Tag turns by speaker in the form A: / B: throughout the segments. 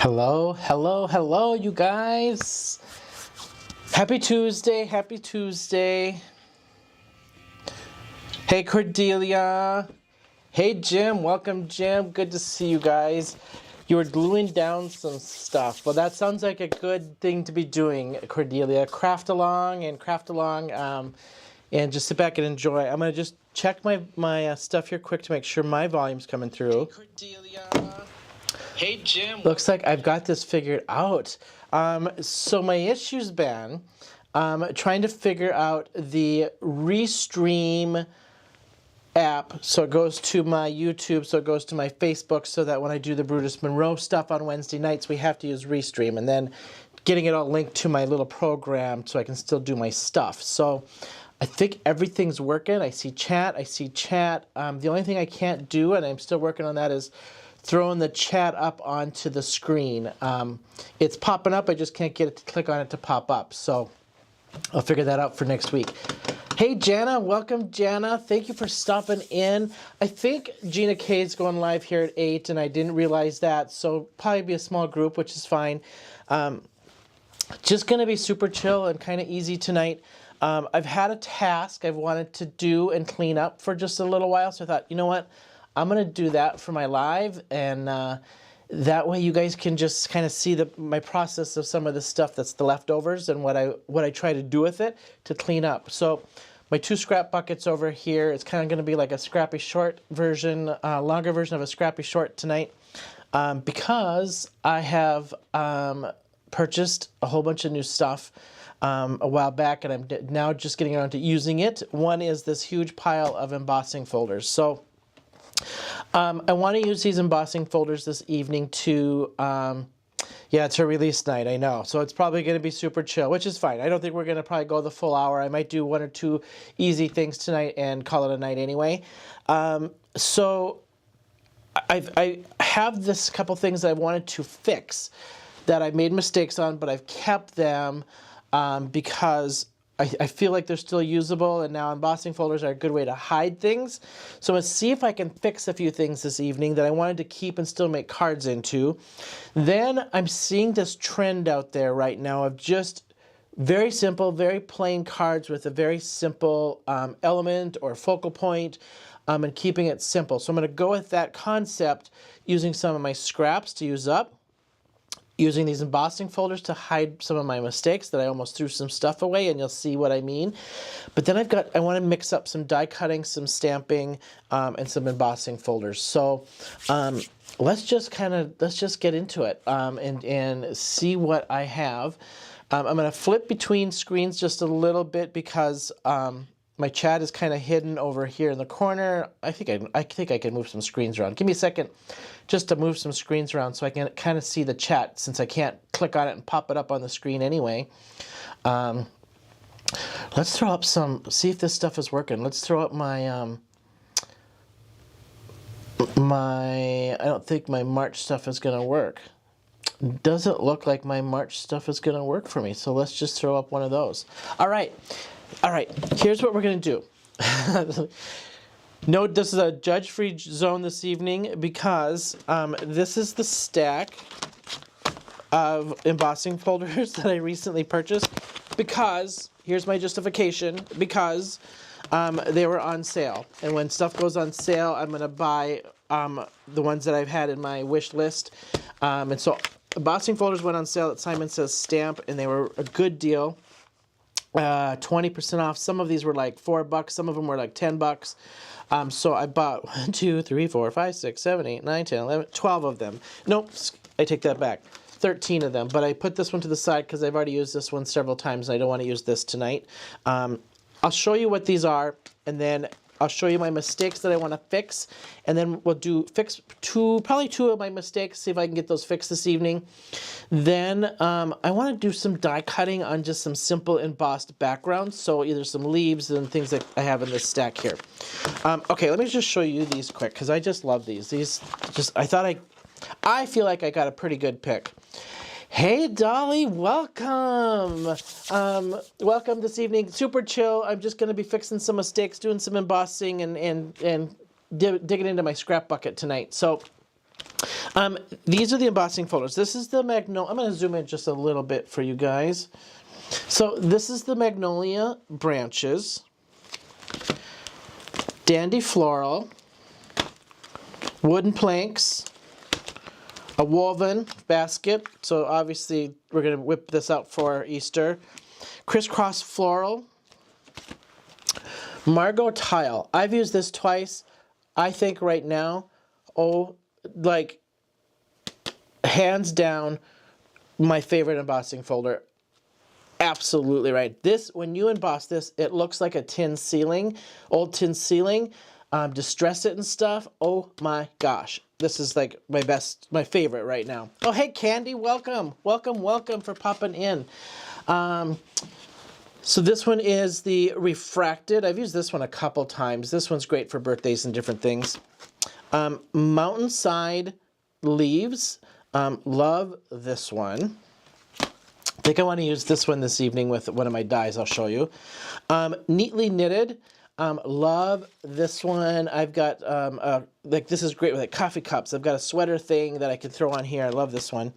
A: Hello, hello, hello, you guys. Happy Tuesday, happy Tuesday. Hey, Cordelia. Hey, Jim. Welcome, Jim. Good to see you guys. You were gluing down some stuff. Well, that sounds like a good thing to be doing, Cordelia. Craft along, and just sit back and enjoy. I'm going to just check my stuff here quick to make sure my volume's coming through. Hey, Cordelia. Hey, Jim. Looks like I've got this figured out. So my issue's been trying to figure out the Restream app, so it goes to my YouTube, so it goes to my Facebook, so that when I do the Brutus Monroe stuff on Wednesday nights, we have to use Restream, and then getting it all linked to my little program so I can still do my stuff. So I think everything's working. I see chat. The only thing I can't do, and I'm still working on that, is throwing the chat up onto the screen. It's popping up, I just can't get it to click on it to pop up. So I'll figure that out for next week. Hey, Jana, welcome, Jana. Thank you for stopping in. I think Gina K's going live here at 8, and I didn't realize that, so probably be a small group, which is fine. Just gonna be super chill and kind of easy tonight. I've had a task I've wanted to do and clean up for just a little while, so I thought, you know what? I'm going to do that for my live, and that way you guys can just kind of see my process of some of the stuff that's the leftovers and what I try to do with it to clean up. So my 2 scrap buckets over here, it's kind of going to be like a scrappy short version, longer version of a scrappy short tonight, because I have purchased a whole bunch of new stuff a while back, and I'm now just getting around to using it. One is this huge pile of embossing folders. So I want to use these embossing folders this evening to, yeah, it's a release night, I know. So it's probably going to be super chill, which is fine. I don't think we're going to probably go the full hour. I might do 1 or 2 easy things tonight and call it a night anyway. So I have this couple things that I wanted to fix that I made mistakes on, but I've kept them because I feel like they're still usable, and now embossing folders are a good way to hide things. So I'm going to see if I can fix a few things this evening that I wanted to keep and still make cards into. Then I'm seeing this trend out there right now of just very simple, very plain cards with a very simple element or focal point, and keeping it simple. So I'm going to go with that concept using some of my scraps to use up, using these embossing folders to hide some of my mistakes that I almost threw some stuff away, and you'll see what I mean. But then I want to mix up some die cutting, some stamping, and some embossing folders. So let's just get into it and see what I have. I'm going to flip between screens just a little bit because my chat is kind of hidden over here in the corner. I think I can move some screens around. Give me a second just to move some screens around so I can kind of see the chat, since I can't click on it and pop it up on the screen anyway. Let's throw up see if this stuff is working. Let's throw up my, I don't think my March stuff is going to work. Doesn't look like my March stuff is going to work for me, so let's just throw up one of those. All right, here's what we're going to do. No, this is a judge-free zone this evening because this is the stack of embossing folders that I recently purchased, because, here's my justification, because they were on sale. And when stuff goes on sale, I'm going to buy the ones that I've had in my wish list. And so embossing folders went on sale at Simon Says Stamp, and they were a good deal. 20% off. Some of these were like $4, some of them were like $10. So I bought 1, 2, 3, 4, 5, 6, 7, 8, 9, 10, 11, 12 of them. Nope, I take that back. 13 of them. But I put this one to the side because I've already used this one several times, and I don't want to use this tonight. I'll show you what these are, and then I'll show you my mistakes that I want to fix, and then we'll fix probably 2 of my mistakes, see if I can get those fixed this evening. Then I want to do some die cutting on just some simple embossed backgrounds, so either some leaves and things that I have in this stack here. Okay, let me just show you these quick, because I just love these. I feel like I got a pretty good pick. Hey, Dolly, welcome. Welcome this evening. Super chill. I'm just going to be fixing some mistakes, doing some embossing, and digging into my scrap bucket tonight. So These are the embossing folders. This is the Magnolia. I'm going to zoom in just a little bit for you guys. So this is the Magnolia branches, Dandy Floral, wooden planks, a woven basket. So obviously we're going to whip this out for Easter. Crisscross floral, Margot tile. I've used this twice. I think right now, like hands down, my favorite embossing folder. Absolutely right. This, when you emboss this, it looks like a tin ceiling, old tin ceiling. Distress it and stuff. Oh my gosh. This is like my favorite right now. Oh, hey Candy, welcome. Welcome for popping in. So this one is the refracted. I've used this one a couple times. This one's great for birthdays and different things. Mountainside leaves. Love this one. I think I want to use this one this evening with one of my dies I'll show you. Neatly knitted. Love this one. I've got, like this is great with like coffee cups. I've got a sweater thing that I can throw on here. I love this one.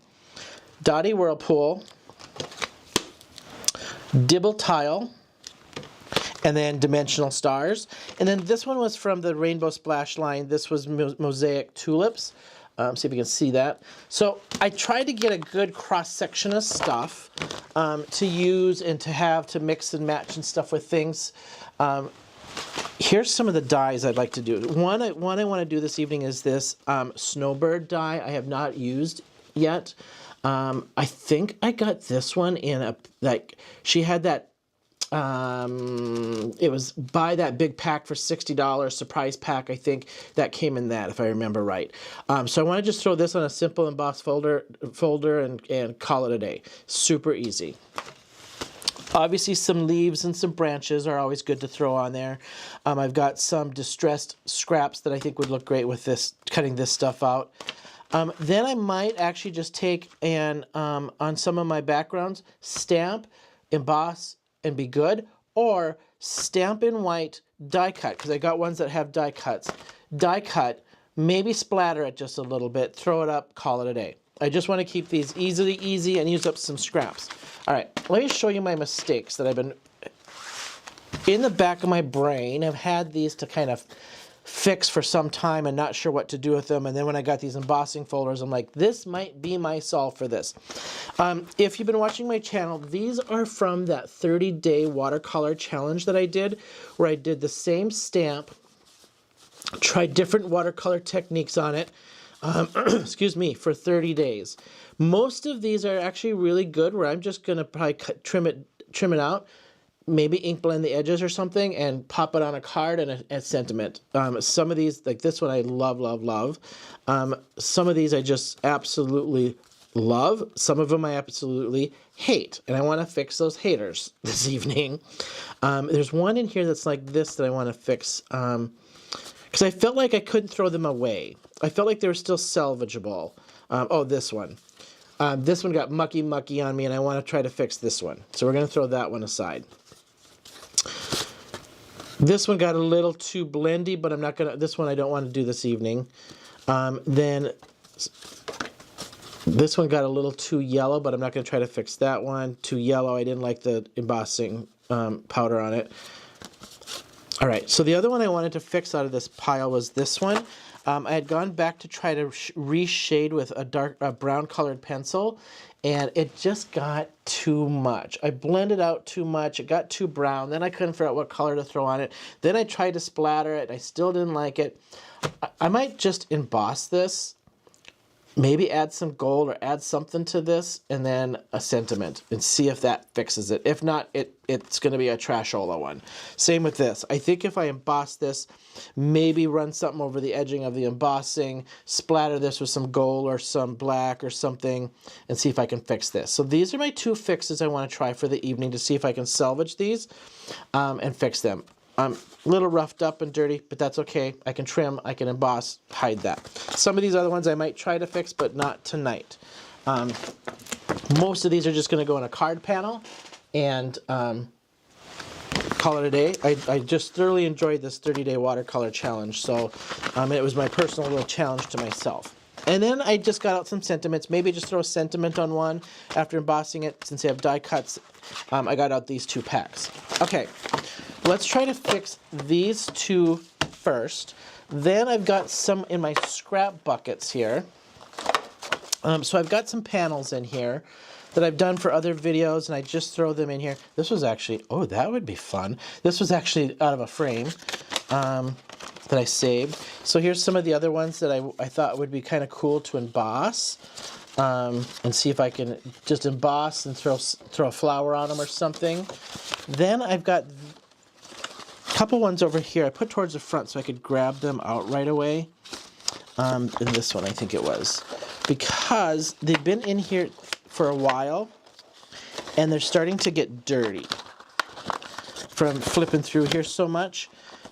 A: Dottie Whirlpool. Dibble Tile. And then Dimensional Stars. And then this one was from the Rainbow Splash line. This was Mosaic Tulips. See if you can see that. So I tried to get a good cross-section of stuff to use and to have to mix and match and stuff with things. Here's some of the dies I'd like to do. One I want to do this evening is this Snowbird die I have not used yet. I think I got this one in a, like, she had that, it was buy that big pack for $60, surprise pack, I think that came in that, if I remember right. So I want to just throw this on a simple emboss folder and call it a day. Super easy. Obviously some leaves and some branches are always good to throw on there. I've got some distressed scraps that I think would look great with this, cutting this stuff out. Then I might actually just take and on some of my backgrounds, stamp, emboss, and be good, or stamp in white, die cut, because I got ones that have die cuts. Die cut, maybe splatter it just a little bit, throw it up, call it a day. I just want to keep these easy and use up some scraps. All right, let me show you my mistakes that I've been, in the back of my brain, I've had these to kind of fix for some time and not sure what to do with them. And then when I got these embossing folders, I'm like, this might be my solve for this. If you've been watching my channel, these are from that 30-day watercolor challenge that I did, where I did the same stamp, tried different watercolor techniques on it, excuse me, for 30 days. Most of these are actually really good, where I'm just going to probably trim it out, maybe ink blend the edges or something, and pop it on a card and a sentiment. Some of these, like this one, I love. Some of these I just absolutely love. Some of them I absolutely hate, and I want to fix those haters this evening. There's one in here that's like this that I want to fix, because I felt like I couldn't throw them away. I felt like they were still salvageable. Oh, this one. This one got mucky on me, and I want to try to fix this one. So we're going to throw that one aside. This one got a little too blendy, but I'm not going to, this one I don't want to do this evening. Then this one got a little too yellow, but I'm not going to try to fix that one. Too yellow, I didn't like the embossing powder on it. All right, so the other one I wanted to fix out of this pile was this one. I had gone back to try to reshade with a brown colored pencil, and it just got too much. I blended out too much. It got too brown. Then I couldn't figure out what color to throw on it. Then I tried to splatter it. I still didn't like it. I might just emboss this, maybe add some gold or add something to this, and then a sentiment, and see if that fixes it. If not, it's going to be a trashola one. Same with this. I think if I emboss this, maybe run something over the edging of the embossing, splatter this with some gold or some black or something, and see if I can fix this. So these are my two fixes I want to try for the evening to see if I can salvage these and fix them. A little roughed up and dirty, but that's okay. I can trim, I can emboss, hide that. Some of these other ones I might try to fix, but not tonight. Most of these are just going to go in a card panel and call it a day. I just thoroughly enjoyed this 30-day watercolor challenge, so it was my personal little challenge to myself. And then I just got out some sentiments. Maybe just throw a sentiment on one after embossing it. Since I have die cuts, I got out these 2 packs. Okay, let's try to fix these 2 first. Then I've got some in my scrap buckets here. So I've got some panels in here that I've done for other videos, and I just throw them in here. This was actually, oh, that would be fun. This was actually out of a frame that I saved. So here's some of the other ones that I thought would be kind of cool to emboss, and see if I can just emboss and throw a flower on them or something. Then I've got a couple ones over here I put towards the front so I could grab them out right away. And this one, I think it was, because they've been in here for a while and they're starting to get dirty from flipping through here so much,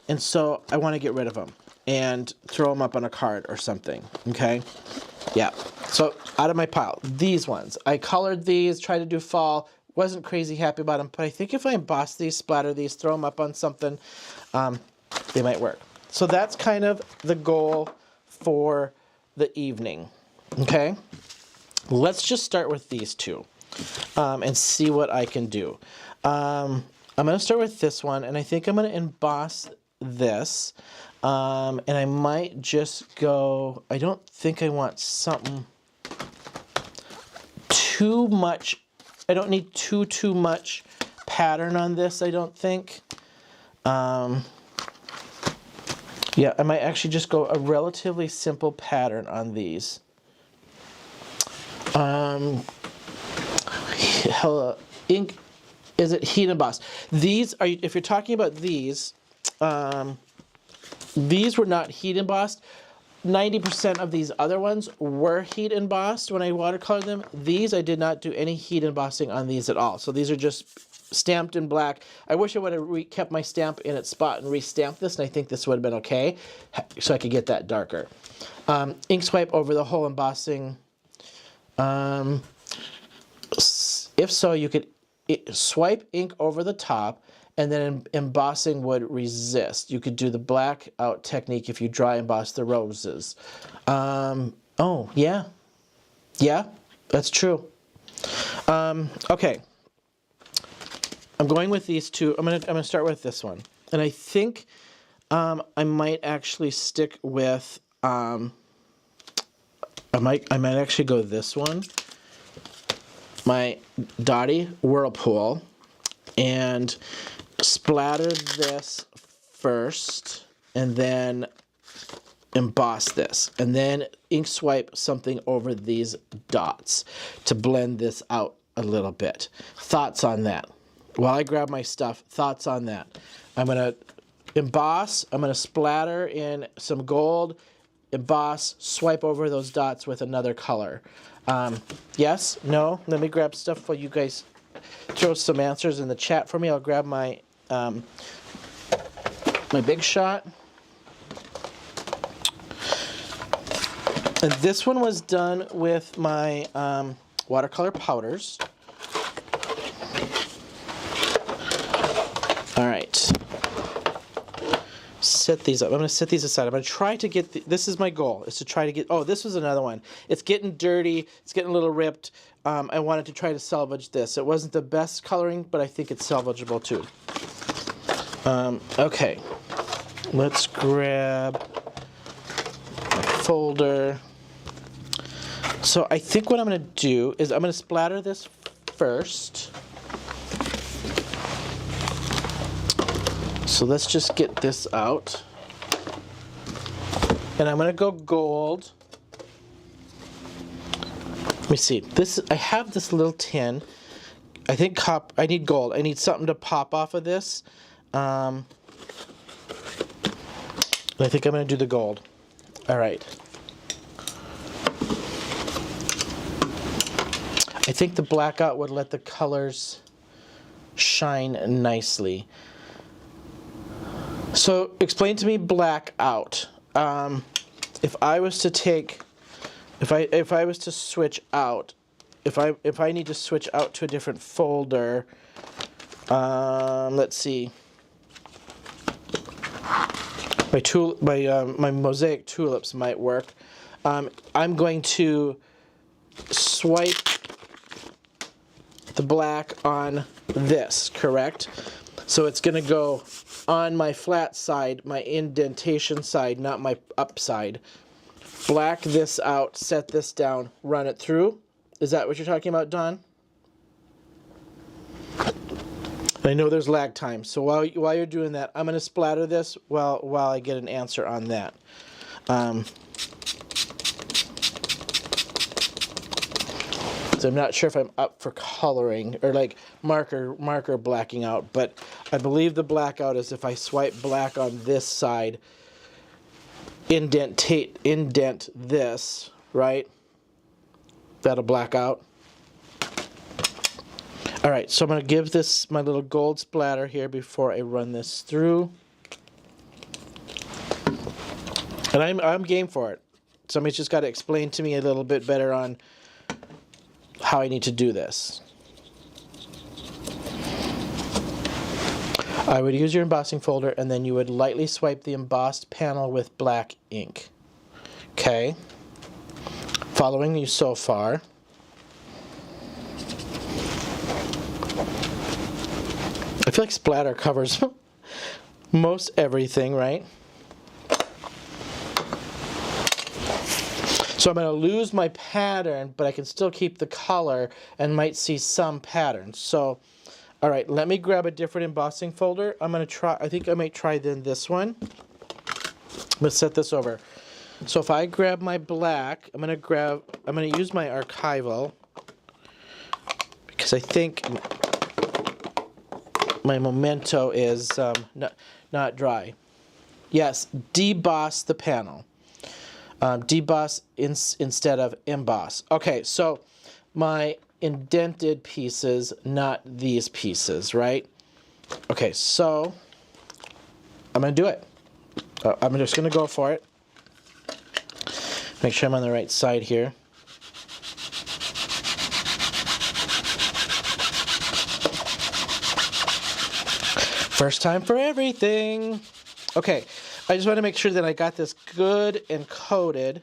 A: and so I want to get rid of them and throw them up on a card or something. Okay, yeah, so out of my pile, these ones I colored, these tried to do fall, wasn't crazy happy about them, but I think if I emboss these, splatter these, throw them up on something, they might work. So that's kind of the goal for the evening. Okay, let's just start with these 2 and see what I can do. I'm going to start with this one, and I think I'm going to emboss this, and I might just go, I don't think I want something too much, I don't need too much pattern on this, I don't think. Yeah, I might actually just go a relatively simple pattern on these. Ink, is it heat embossed? These are, if you're talking about these were not heat embossed. 90% of these other ones were heat embossed when I watercolored them. These, I did not do any heat embossing on these at all. So these are just stamped in black. I wish I would have kept my stamp in its spot and re-stamped this, and I think this would have been okay, so I could get that darker. Ink swipe over the whole embossing. If so, you could swipe ink over the top, and then embossing would resist. You could do the black out technique if you dry emboss the roses. Oh, yeah. Yeah, that's true. Okay. I'm going with these 2. I'm gonna start with this one, and I think I might actually stick with I might actually go this one, my Dottie Whirlpool, and splatter this first, and then emboss this, and then ink swipe something over these dots to blend this out a little bit. Thoughts on that? While I grab my stuff, thoughts on that? I'm going to emboss, I'm going to splatter in some gold, emboss, swipe over those dots with another color. Yes? No? Let me grab stuff while you guys throw some answers in the chat for me. I'll grab my my Big Shot. And this one was done with my watercolor powders. All right. Set these up. I'm going to set these aside. I'm going to try to get, this is my goal, is to try to get, oh, this was another one. It's getting dirty. It's getting a little ripped. I wanted to try to salvage this. It wasn't the best coloring, but I think it's salvageable too. Okay. Let's grab a folder. So I think what I'm going to do is I'm going to splatter this first. So let's just get this out. And I'm going to go gold. Let me see. This, I have this little tin. I think I need gold. I need something to pop off of this. I think I'm going to do the gold. All right. I think the blackout would let the colors shine nicely. So explain to me blackout. If I was to take, if I was to switch out, if I need to switch out to a different folder, let's see. my mosaic tulips might work. I'm going to swipe the black on this, correct? So it's going to go on my flat side, my indentation side, not my up side. Black this out, set this down, run it through. Is that what you're talking about, Don? I know there's lag time, so while you're doing that, I'm going to splatter this while I get an answer on that. So I'm not sure if I'm up for coloring or like marker blacking out, but I believe the blackout is if I swipe black on this side, indent this, right? That'll black out. All right, so I'm going to give this my little gold splatter here before I run this through. And I'm game for it. Somebody's just got to explain to me a little bit better on how I need to do this. I would use your embossing folder and then you would lightly swipe the embossed panel with black ink. Okay. Following you so far. I feel like splatter covers most everything, right? So I'm going to lose my pattern, but I can still keep the color and might see some patterns. So, all right, let me grab a different embossing folder. I'm going to try, I think I might try then this one. Let's set this over. So if I grab my black, I'm going to use my archival because I think my memento is not dry. Yes, deboss the panel. Deboss instead of emboss. Okay, so my indented pieces, not these pieces, right? Okay, so I'm going to do it. I'm just going to go for it. Make sure I'm on the right side here. First time for everything. Okay, I just want to make sure that I got this good and coated.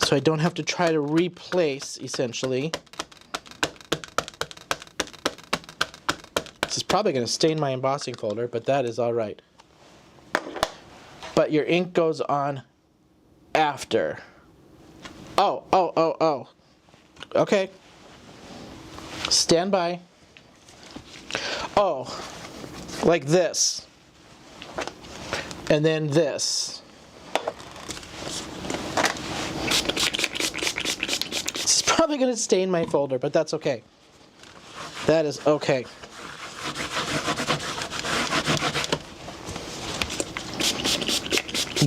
A: So I don't have to try to replace, essentially. This is probably going to stain my embossing folder, but that is all right. But your ink goes on after. Oh. Okay. Stand by. Oh, like this. And then this. This is probably going to stain my folder, but that's okay. That is okay.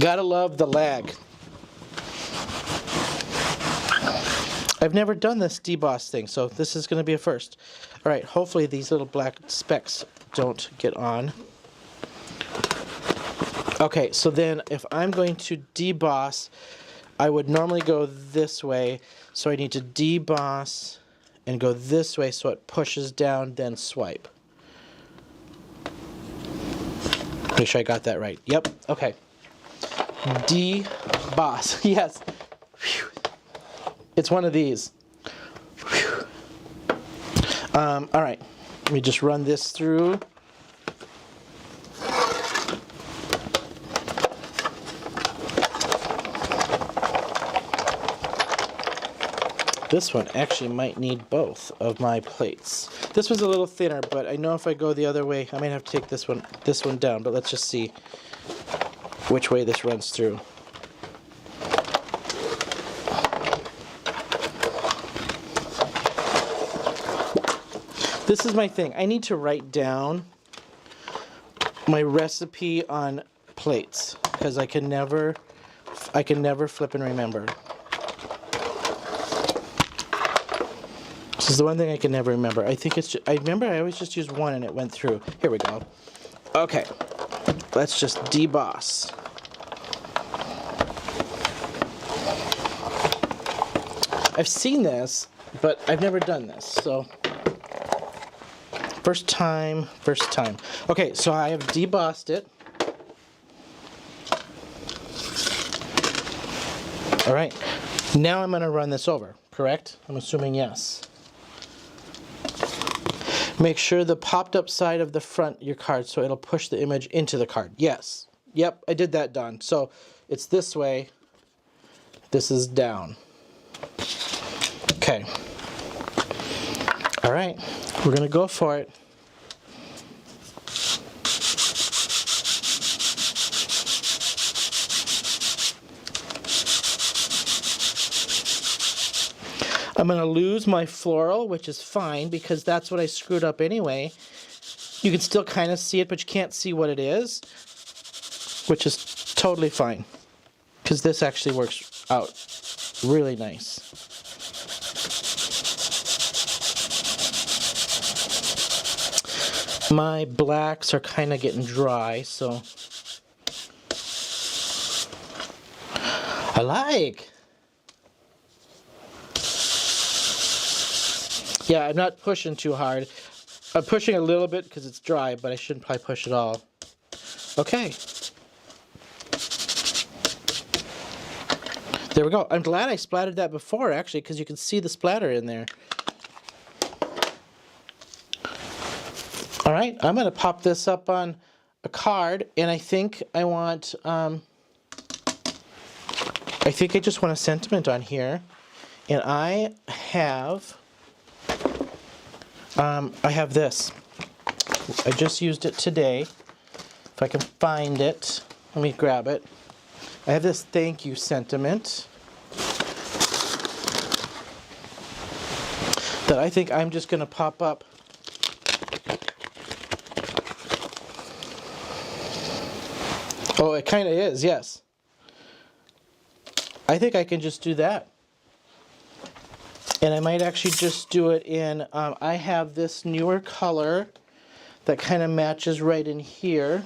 A: Gotta love the lag. I've never done this deboss thing, so this is going to be a first. All right, hopefully these little black specks don't get on. Okay, so then if I'm going to deboss, I would normally go this way, so I need to deboss and go this way so it pushes down, then swipe. Make sure I got that right. Yep, okay. Deboss, yes. Whew. It's one of these. All right, let me just run this through. This one actually might need both of my plates. This one's a little thinner, but I know if I go the other way, I might have to take this one down, but let's just see which way this runs through. This is my thing. I need to write down my recipe on plates because I can never flip and remember. This is the one thing I can never remember. I think it's I remember I always just used one and it went through. Here we go. Okay. Let's just deboss. I've seen this, but I've never done this, so First time. Okay, so I have debossed it. All right, now I'm gonna run this over, correct? I'm assuming yes. Make sure the popped up side of the front of your card so it'll push the image into the card. Yes. Yep, I did that, Don. So it's this way. This is down. Okay. All right, we're gonna go for it. I'm going to lose my floral, which is fine because that's what I screwed up anyway. You can still kind of see it, but you can't see what it is, which is totally fine because this actually works out really nice. My blacks are kind of getting dry, so I like. Yeah, I'm not pushing too hard. I'm pushing a little bit because it's dry, but I shouldn't probably push it all. Okay. There we go. I'm glad I splattered that before, actually, because you can see the splatter in there. All right, I'm going to pop this up on a card, and I think I want, I think I just want a sentiment on here. And I have this. I just used it today. If I can find it, let me grab it. I have this thank you sentiment that I think I'm just going to pop up. Oh, it kind of is, yes. I think I can just do that. And I might actually just do it in, I have this newer color that kind of matches right in here.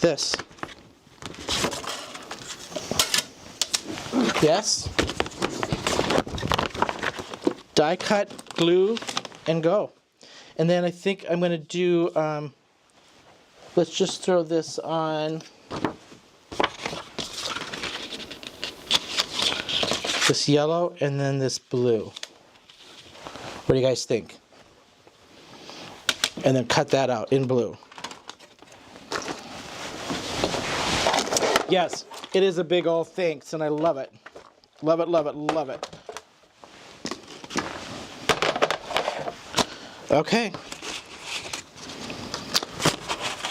A: This. Yes. Die cut, glue, and go. And then I think I'm going to do, let's just throw this on. This yellow and then this blue. What do you guys think? And then cut that out in blue. Yes, it is a big old thanks and I love it. Love it, love it, love it. Okay.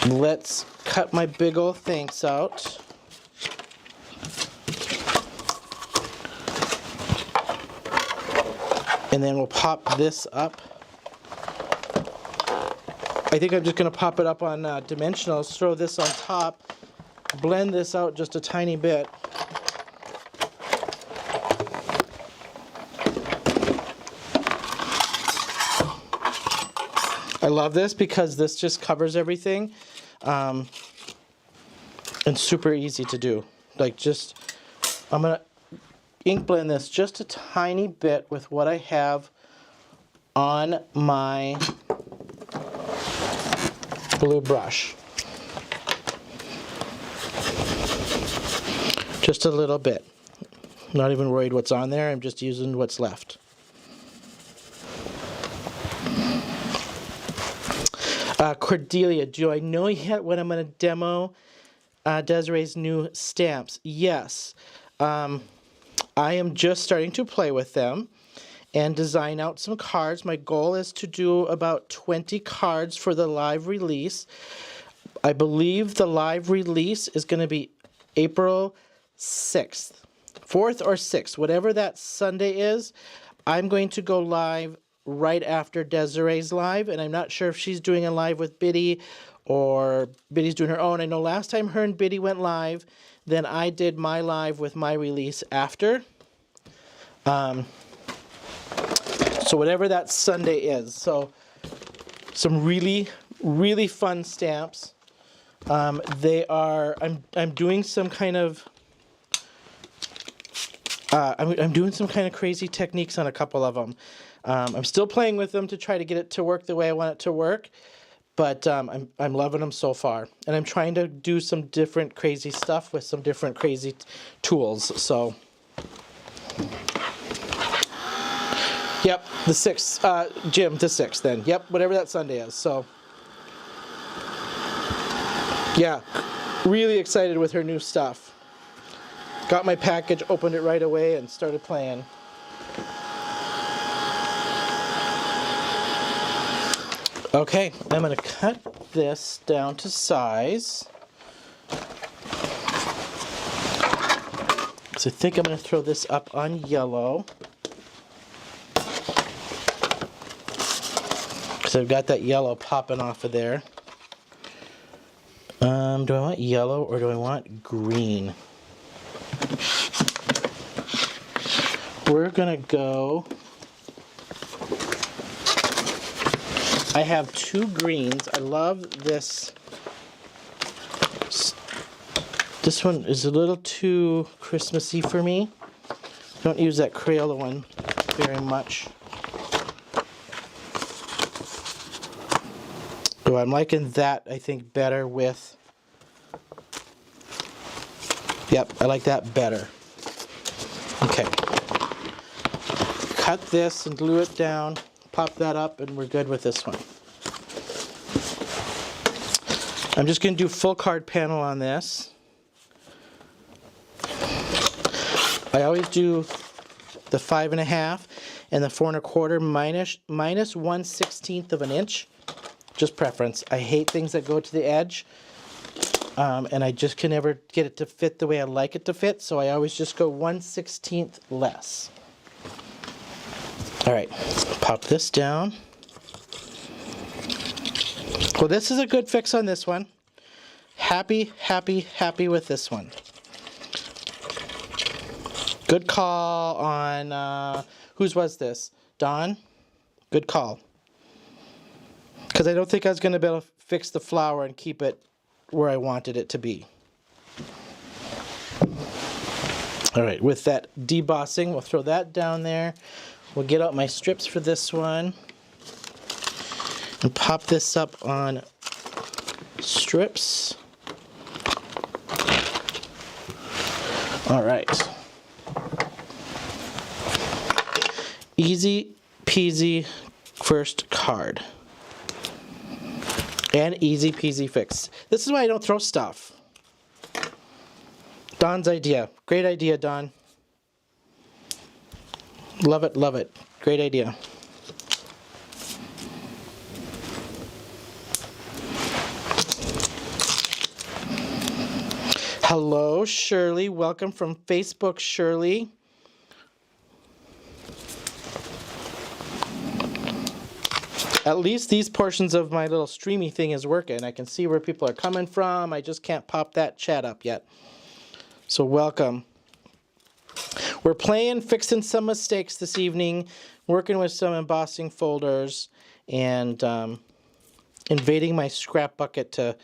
A: Let's cut my big old thanks out. And then we'll pop this up. I think I'm just going to pop it up on dimensionals, throw this on top, blend this out just a tiny bit. I love this because this just covers everything and super easy to do. Like just, I'm going to ink blend this just a tiny bit with what I have on my blue brush. Just a little bit. Not even worried what's on there, I'm just using what's left. Cordelia, do I know yet when I'm going to demo Desiree's new stamps? Yes. I am just starting to play with them and design out some cards. My goal is to do about 20 cards for the live release. I believe the live release is going to be April 6th, 4th or 6th, whatever that Sunday is. I'm going to go live right after Desiree's live, and I'm not sure if she's doing a live with Biddy or Biddy's doing her own. I know last time her and Biddy went live, then I did my live with my release after. So whatever that Sunday is. So some really, really fun stamps. They are, I'm doing some kind of I'm doing some kind of crazy techniques on a couple of them. I'm still playing with them to try to get it to work the way I want it to work, but I'm loving them so far. And I'm trying to do some different crazy stuff with some different crazy tools. So, yep, the 6th, Jim, the 6th then. Yep, whatever that Sunday is. So, yeah, really excited with her new stuff. Got my package, opened it right away, and started playing. Okay, I'm going to cut this down to size. So I think I'm going to throw this up on yellow. Because I've got that yellow popping off of there. Do I want yellow or do I want green? We're gonna go. I have 2 greens. I love this. This one is a little too Christmassy for me. Don't use that Crayola one very much. So I'm liking that, I think, better with. Yep, I like that better. Okay. Cut this and glue it down. Pop that up and we're good with this one. I'm just going to do full card panel on this. I always do the 5.5 and the 4 1/4 minus 1/16 of an inch. Just preference. I hate things that go to the edge. And I just can never get it to fit the way I like it to fit, so I always just go 1/16 less. All right, pop this down. Well, this is a good fix on this one. Happy, happy, happy with this one. Good call on, whose was this? Dawn? Good call. Because I don't think I was going to be able to fix the flower and keep it where I wanted it to be. All right, with that debossing, we'll throw that down there. We'll get out my strips for this one and pop this up on strips. All right. Easy peasy first card. And easy peasy fix. This is why I don't throw stuff. Don's idea. Great idea, Don. Love it, love it. Great idea. Hello, Shirley. Welcome from Facebook, Shirley. At least these portions of my little streamy thing is working. I can see where people are coming from. I just can't pop that chat up yet. So welcome. We're fixing some mistakes this evening, working with some embossing folders, and invading my scrap bucket to...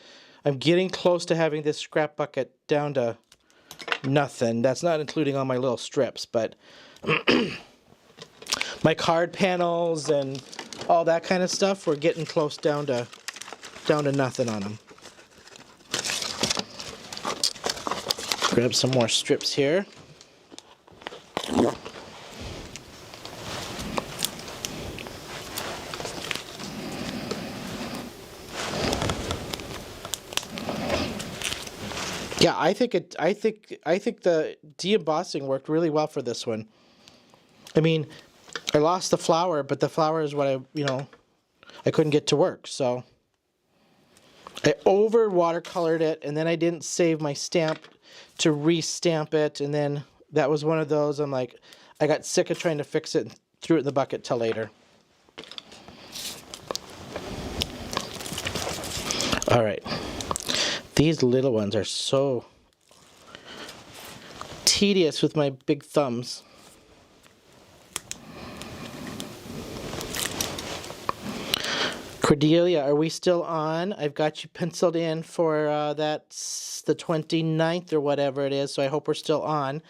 A: I'm getting close to having this scrap bucket down to nothing. That's not including all my little strips, but my card panels and all that kind of stuff, we're getting close down to nothing on them. Grab some more strips here. Yeah, I think the de-embossing worked really well for this one. I mean, I lost the flower, but the flower is what I couldn't get to work, so I over watercolored it, and then I didn't save my stamp to re-stamp it, and then that was one of those. I'm like, I got sick of trying to fix it and threw it in the bucket till later. All right. These little ones are so tedious with my big thumbs. Cordelia, are we still on? I've got you penciled in for that's the 29th or whatever it is, so I hope we're still on.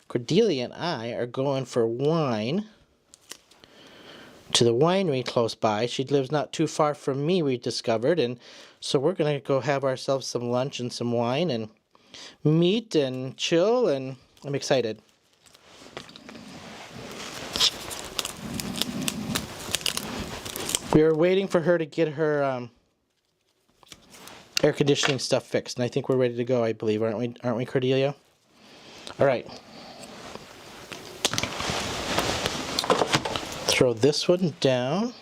A: Cordelia and I are going for wine to the winery close by. She lives not too far from me, we discovered, and so we're going to go have ourselves some lunch and some wine and meet and chill, and I'm excited. We were waiting for her to get her air conditioning stuff fixed, and I think we're ready to go, I believe, aren't we, Cordelia? All right. Throw this one down.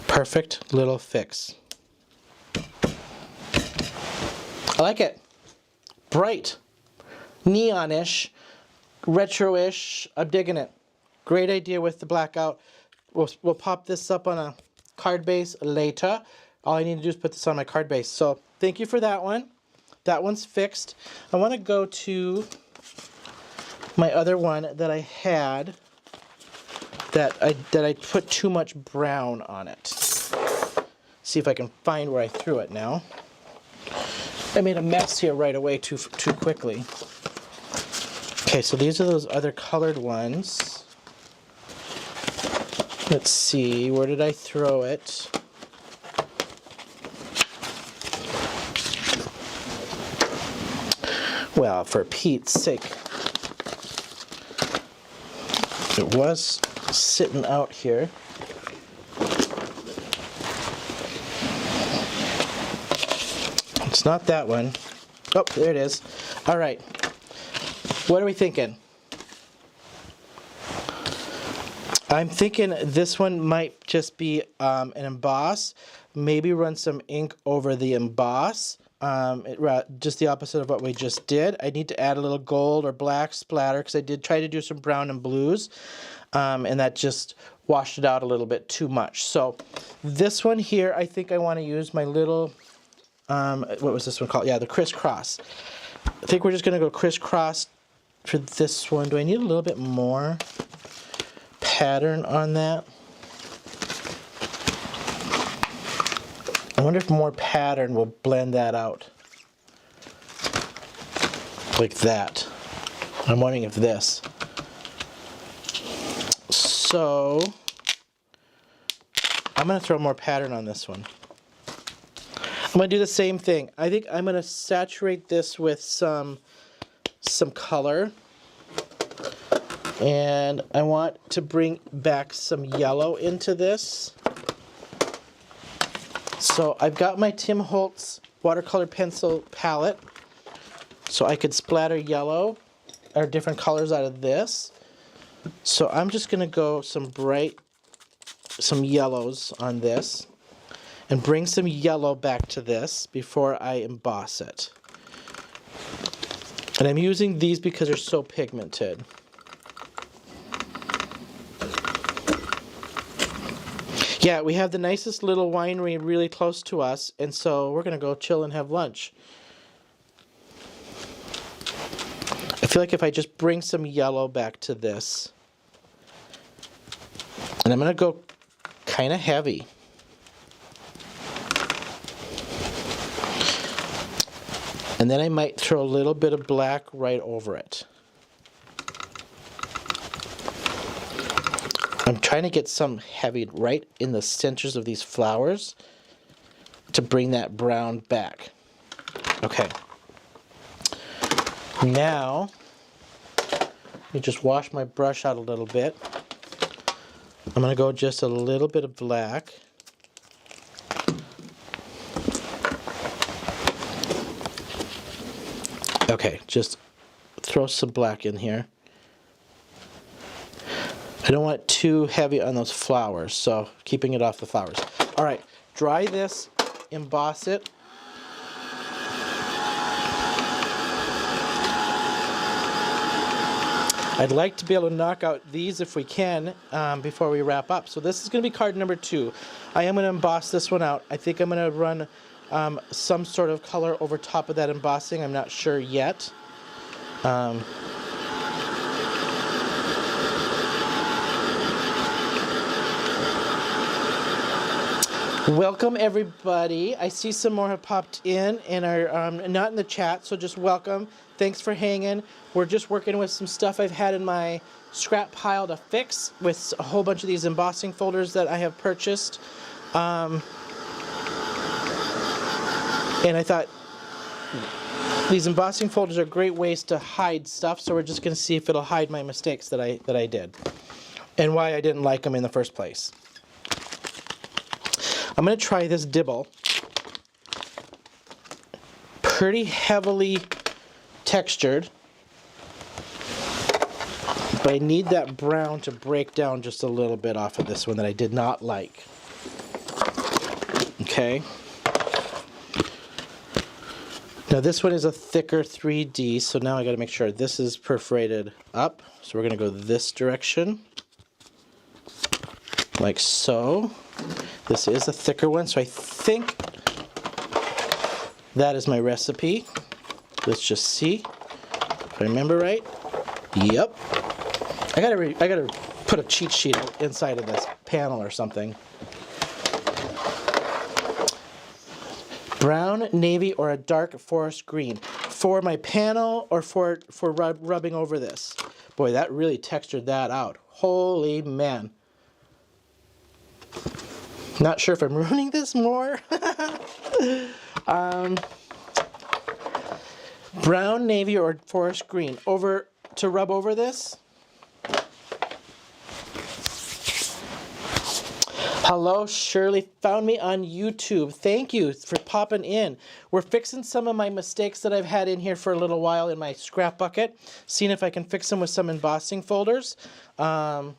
A: Perfect little fix. I like it. Bright, neonish, retro-ish. I'm digging it. Great idea with the blackout. We'll pop this up on a card base later. All I need to do is put this on my card base. So thank you for that one. That one's fixed. I want to go to my other one that I had that I put too much brown on it. See if I can find where I threw it now. I made a mess here right away too quickly. Okay, so these are those other colored ones. Let's see, where did I throw it? Well, for Pete's sake, it was sitting out here. It's not that one. Oh, there it is. All right. What are we thinking? I'm thinking this one might just be an emboss. Maybe run some ink over the emboss. Just the opposite of what we just did. I need to add a little gold or black splatter because I did try to do some brown and blues, and that just washed it out a little bit too much. So this one here, I think I want to use my little, what was this one called? Yeah, the crisscross. I think we're just going to go crisscross for this one. Do I need a little bit more pattern on that? I wonder if more pattern will blend that out. Like that. I'm wondering if this. So, I'm going to throw more pattern on this one. I'm going to do the same thing. I think I'm going to saturate this with some color. And I want to bring back some yellow into this. So I've got my Tim Holtz watercolor pencil palette. So I could splatter yellow or different colors out of this. So I'm just going to go some yellows on this and bring some yellow back to this before I emboss it. And I'm using these because they're so pigmented. Yeah, we have the nicest little winery really close to us, and so we're going to go chill and have lunch. I feel like if I just bring some yellow back to this, and I'm going to go kind of heavy. And then I might throw a little bit of black right over it. I'm trying to get some heavy right in the centers of these flowers to bring that brown back. Okay. Now, let me just wash my brush out a little bit. I'm going to go just a little bit of black. Okay, just throw some black in here. I don't want it too heavy on those flowers, so keeping it off the flowers. All right, dry this, emboss it. I'd like to be able to knock out these if we can before we wrap up. So this is going to be card number 2. I am going to emboss this one out. I think I'm going to run some sort of color over top of that embossing. I'm not sure yet. Welcome everybody. I see some more have popped in and are not in the chat, so just welcome. Thanks for hanging. We're just working with some stuff I've had in my scrap pile to fix with a whole bunch of these embossing folders that I have purchased. And I thought these embossing folders are great ways to hide stuff, so we're just going to see if it'll hide my mistakes that I did and why I didn't like them in the first place. I'm going to try this dibble. Pretty heavily textured, but I need that brown to break down just a little bit off of this one that I did not like. Okay. Now this one is a thicker 3D, so now I got to make sure this is perforated up. So we're going to go this direction, like so. This is a thicker one, so I think that is my recipe. Let's just see if I remember right. Yep. I gotta put a cheat sheet inside of this panel or something. Brown, navy, or a dark forest green for my panel or for rubbing over this. Boy, that really textured that out. Holy man. Not sure if I'm ruining this more. Brown, navy, or forest green. Over to rub over this. Hello, Shirley. Found me on YouTube. Thank you for popping in. We're fixing some of my mistakes that I've had in here for a little while in my scrap bucket. Seeing if I can fix them with some embossing folders. I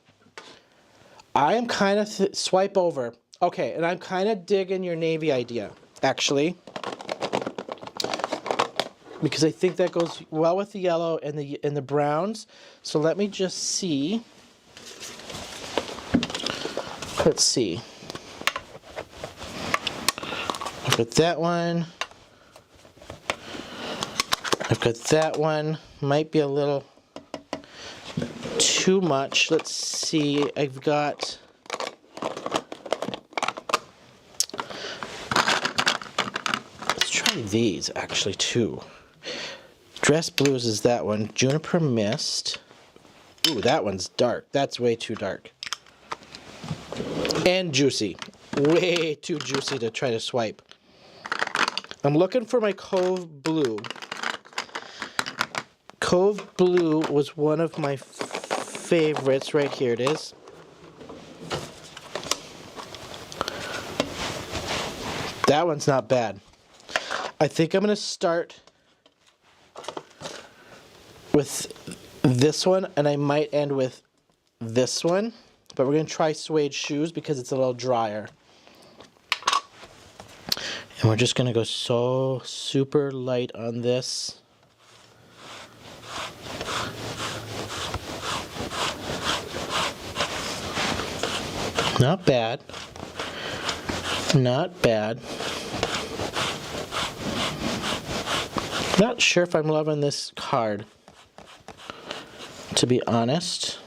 A: am kind of swipe over. Okay, and I'm kind of digging your navy idea, actually, because I think that goes well with the yellow and the browns. So let me just see. Let's see. I've got that one. I've got that one. Might be a little too much. Let's see. I've got. These actually too. Dress Blues is that one. Juniper Mist. Ooh, that one's dark. That's way too dark. And juicy. Way too juicy to try to swipe. I'm looking for my Cove Blue. Cove Blue was one of my favorites. Right here it is. That one's not bad. I think I'm going to start with this one, and I might end with this one. But we're going to try suede shoes because it's a little drier. And we're just going to go so super light on this. Not bad. Not bad. Not sure if I'm loving this card, to be honest.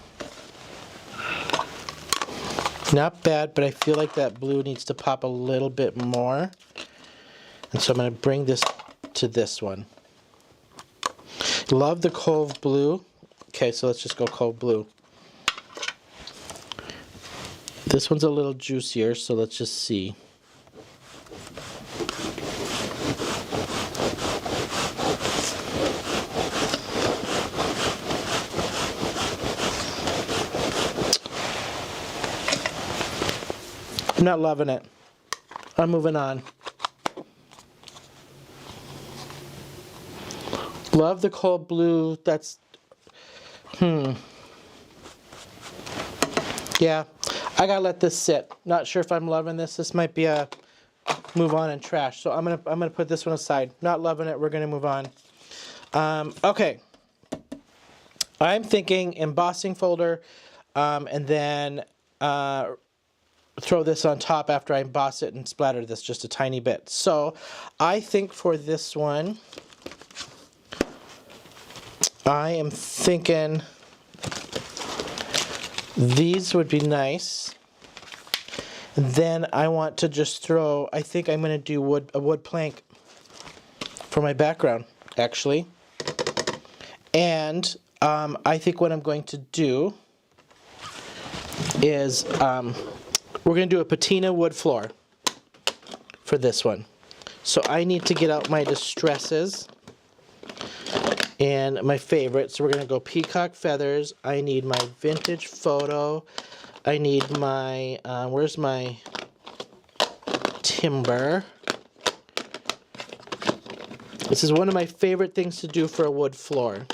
A: Not bad, but I feel like that blue needs to pop a little bit more. And so I'm going to bring this to this one. Love the Cove Blue. Okay, so let's just go Cove Blue. This one's a little juicier, so let's just see. I'm not loving it. I'm moving on. Love the Cold Blue. That's... Yeah, I gotta let this sit. Not sure if I'm loving this. This might be a move on and trash. So I'm gonna put this one aside. Not loving it. We're gonna move on. Okay. I'm thinking embossing folder, and then throw this on top after I emboss it and splatter this just a tiny bit. So I think for this one, I am thinking these would be nice. Then I want to just throw, I think I'm going to do a wood plank for my background, actually. And I think what I'm going to do is we're going to do a patina wood floor for this one. So I need to get out my distresses and my favorites. So we're going to go peacock feathers. I need my vintage photo. I need my, where's my timber? This is one of my favorite things to do for a wood floor.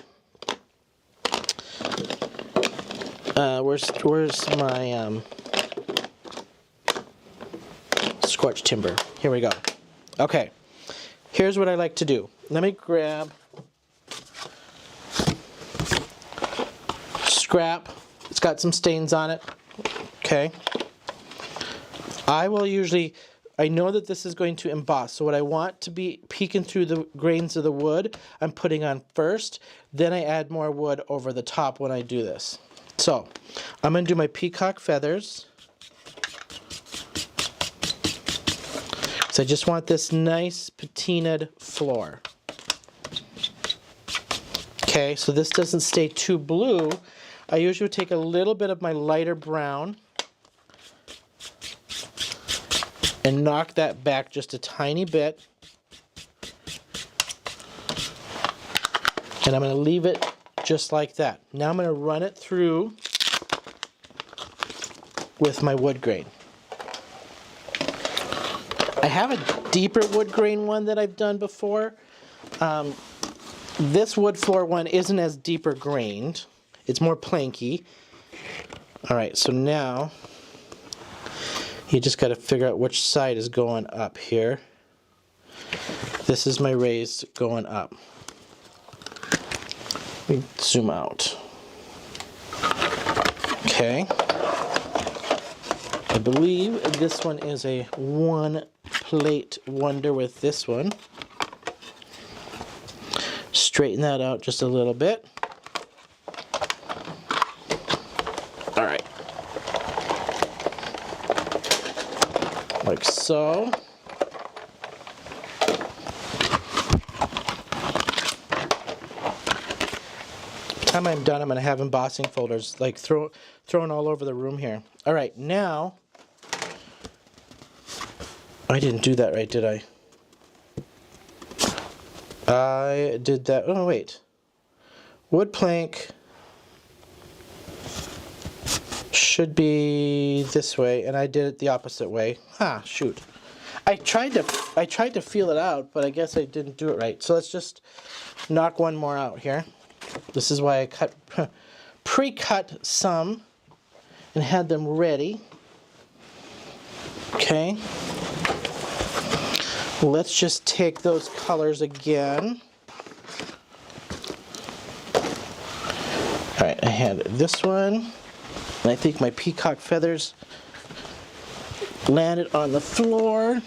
A: Where's my scorched timber? Here we go. Okay, here's what I like to do. Let me grab scrap. It's got some stains on it. Okay. I will usually, I know that this is going to emboss, so what I want to be peeking through the grains of the wood, I'm putting on first, then I add more wood over the top when I do this. So, I'm going to do my peacock feathers. So I just want this nice patinaed floor. Okay, so this doesn't stay too blue. I usually take a little bit of my lighter brown and knock that back just a tiny bit. And I'm going to leave it just like that. Now I'm going to run it through with my wood grain. I have a deeper wood grain one that I've done before. This wood floor one isn't as deeper grained. It's more planky. All right, so now you just got to figure out which side is going up here. This is my raised going up. Let me zoom out. Okay. I believe this one is a one plate wonder with this one. Straighten that out just a little bit. All right. Like so. By the time I'm done, I'm going to have embossing folders like thrown all over the room here. All right, now I didn't do that right, did I? I did that. Oh wait, wood plank should be this way, and I did it the opposite way. Shoot. I tried to feel it out, but I guess I didn't do it right. So let's just knock one more out here. This is why I pre-cut some and had them ready. Okay. Let's just take those colors again. All right, I had this one, and I think my peacock feathers landed on the floor.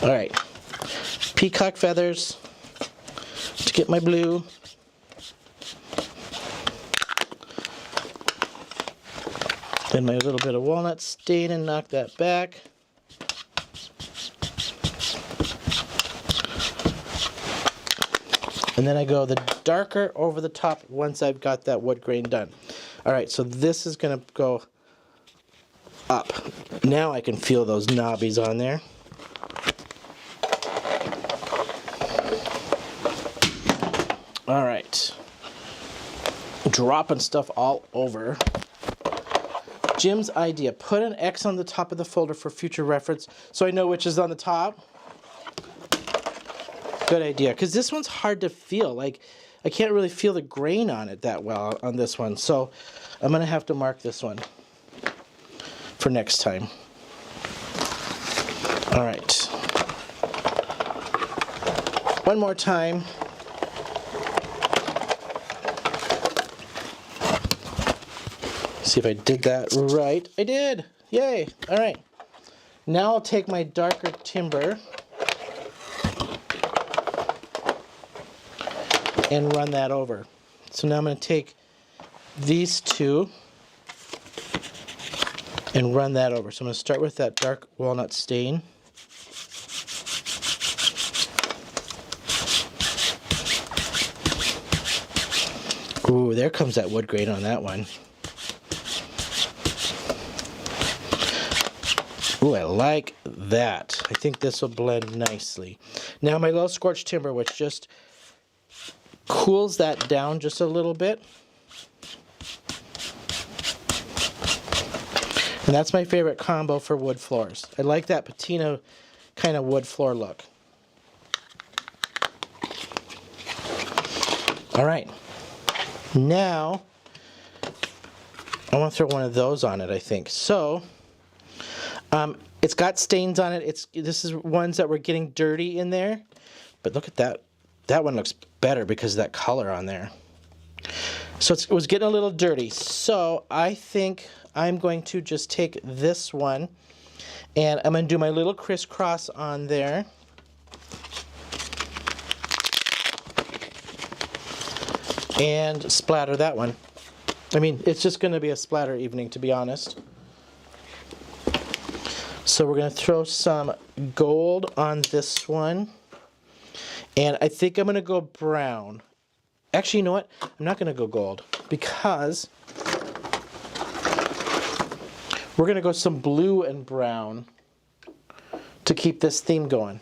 A: All right, peacock feathers to get my blue. Then my little bit of walnut stain and knock that back. And then I go the darker over the top once I've got that wood grain done. All right, so this is gonna go up. Now I can feel those knobbies on there. All right, dropping stuff all over. Jim's idea, put an X on the top of the folder for future reference so I know which is on the top. Good idea, because this one's hard to feel. Like, I can't really feel the grain on it that well on this one, so I'm going to have to mark this one for next time. All right. One more time. See if I did that right. I did! Yay! All right. Now I'll take my darker timber and run that over. So now I'm going to take these two and run that over. So I'm going to start with that dark walnut stain. Ooh, there comes that wood grain on that one. Ooh, I like that. I think this will blend nicely. Now my little scorched timber, which just cools that down just a little bit. And that's my favorite combo for wood floors. I like that patina kind of wood floor look. All right. Now, I want to throw one of those on it, I think. So, it's got stains on it. This is ones that were getting dirty in there. But look at that. That one looks better because of that color on there. So it was getting a little dirty. So I think I'm going to just take this one and I'm going to do my little crisscross on there. And splatter that one. I mean, it's just going to be a splatter evening, to be honest. So we're going to throw some gold on this one. And I think I'm going to go brown. Actually, you know what? I'm not going to go gold because we're going to go some blue and brown to keep this theme going.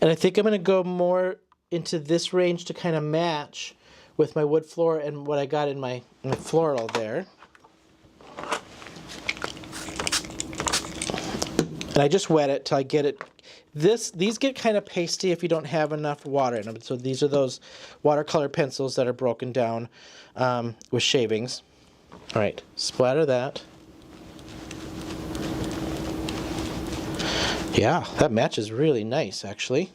A: And I think I'm going to go more into this range to kind of match with my wood floor and what I got in my floral there. And I just wet it till I get it. These get kind of pasty if you don't have enough water in them. So these are those watercolor pencils that are broken down with shavings. All right, splatter that. Yeah, that matches really nice, actually.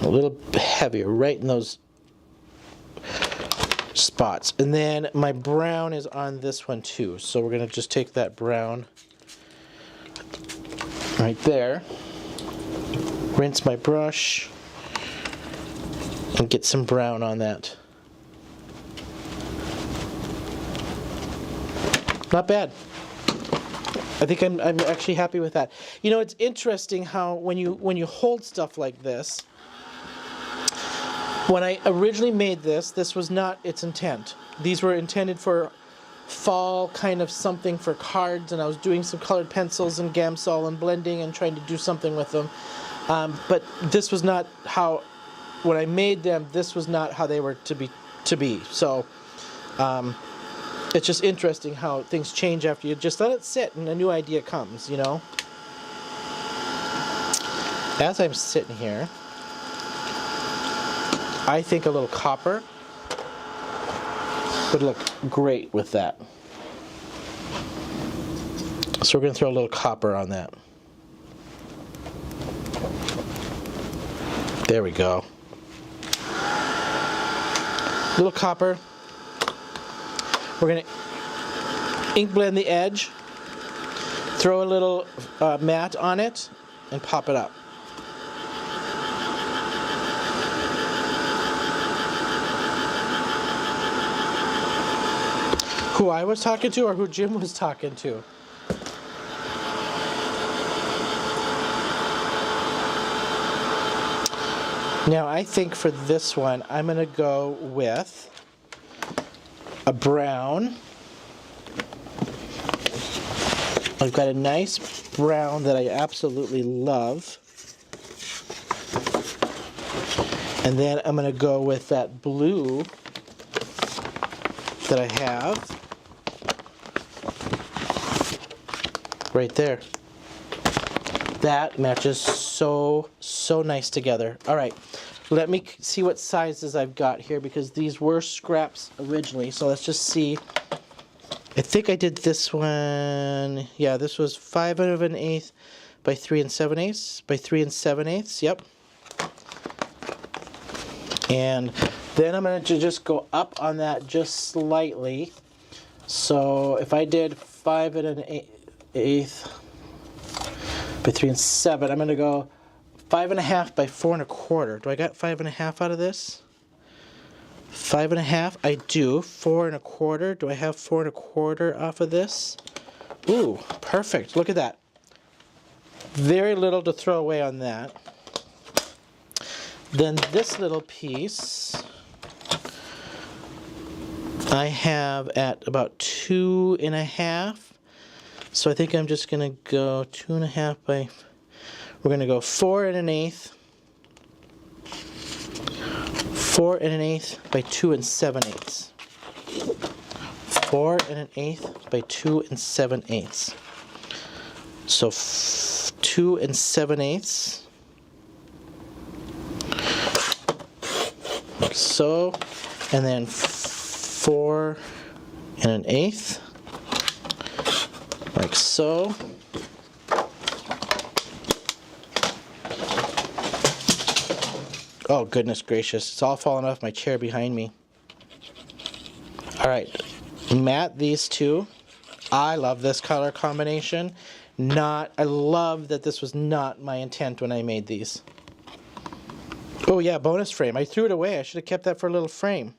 A: A little heavier right in those spots. And then my brown is on this one too. So we're going to just take that brown right there, rinse my brush, and get some brown on that. Not bad. I think I'm actually happy with that. You know, it's interesting how when you hold stuff like this, when I originally made this was not its intent. These were intended for fall kind of something for cards, and I was doing some colored pencils and Gamsol and blending and trying to do something with them. But this was not how, when I made them, this was not how they were to be. So it's just interesting how things change after you just let it sit and a new idea comes, you know. As I'm sitting here, I think a little copper would look great with that. So we're going to throw a little copper on that. There we go. Little copper. We're going to ink blend the edge, throw a little matte on it, and pop it up. Who I was talking to or who Jim was talking to? Now I think for this one I'm going to go with a brown. I've got a nice brown that I absolutely love. And then I'm going to go with that blue that I have. Right there. That matches so nice together. All right, let me see what sizes I've got here because these were scraps originally. So let's just see. I think I did this one. Yeah, this was 5 1/8 by 3 7/8 by 3 7/8. Yep. And then I'm going to just go up on that just slightly. So if I did 5 1/8 by 3 7, I'm going to go 5 1/2 by 4 1/4. Do I got 5 1/2 out of this? 5.5. I do. 4.25. Do I have 4.25 off of this? Ooh, perfect. Look at that. Very little to throw away on that. Then this little piece I have at about 2.5. So I think I'm just going to go 2.5 by, we're going to go 4.125. 4.125 by 2 7/8. 4.125 by 2 7/8. So 2 7/8. Like so, and then 4.125. Like so. Oh, goodness gracious. It's all falling off my chair behind me. All right. Mat these two. I love this color combination. I love that this was not my intent when I made these. Oh, yeah, bonus frame. I threw it away. I should have kept that for a little frame.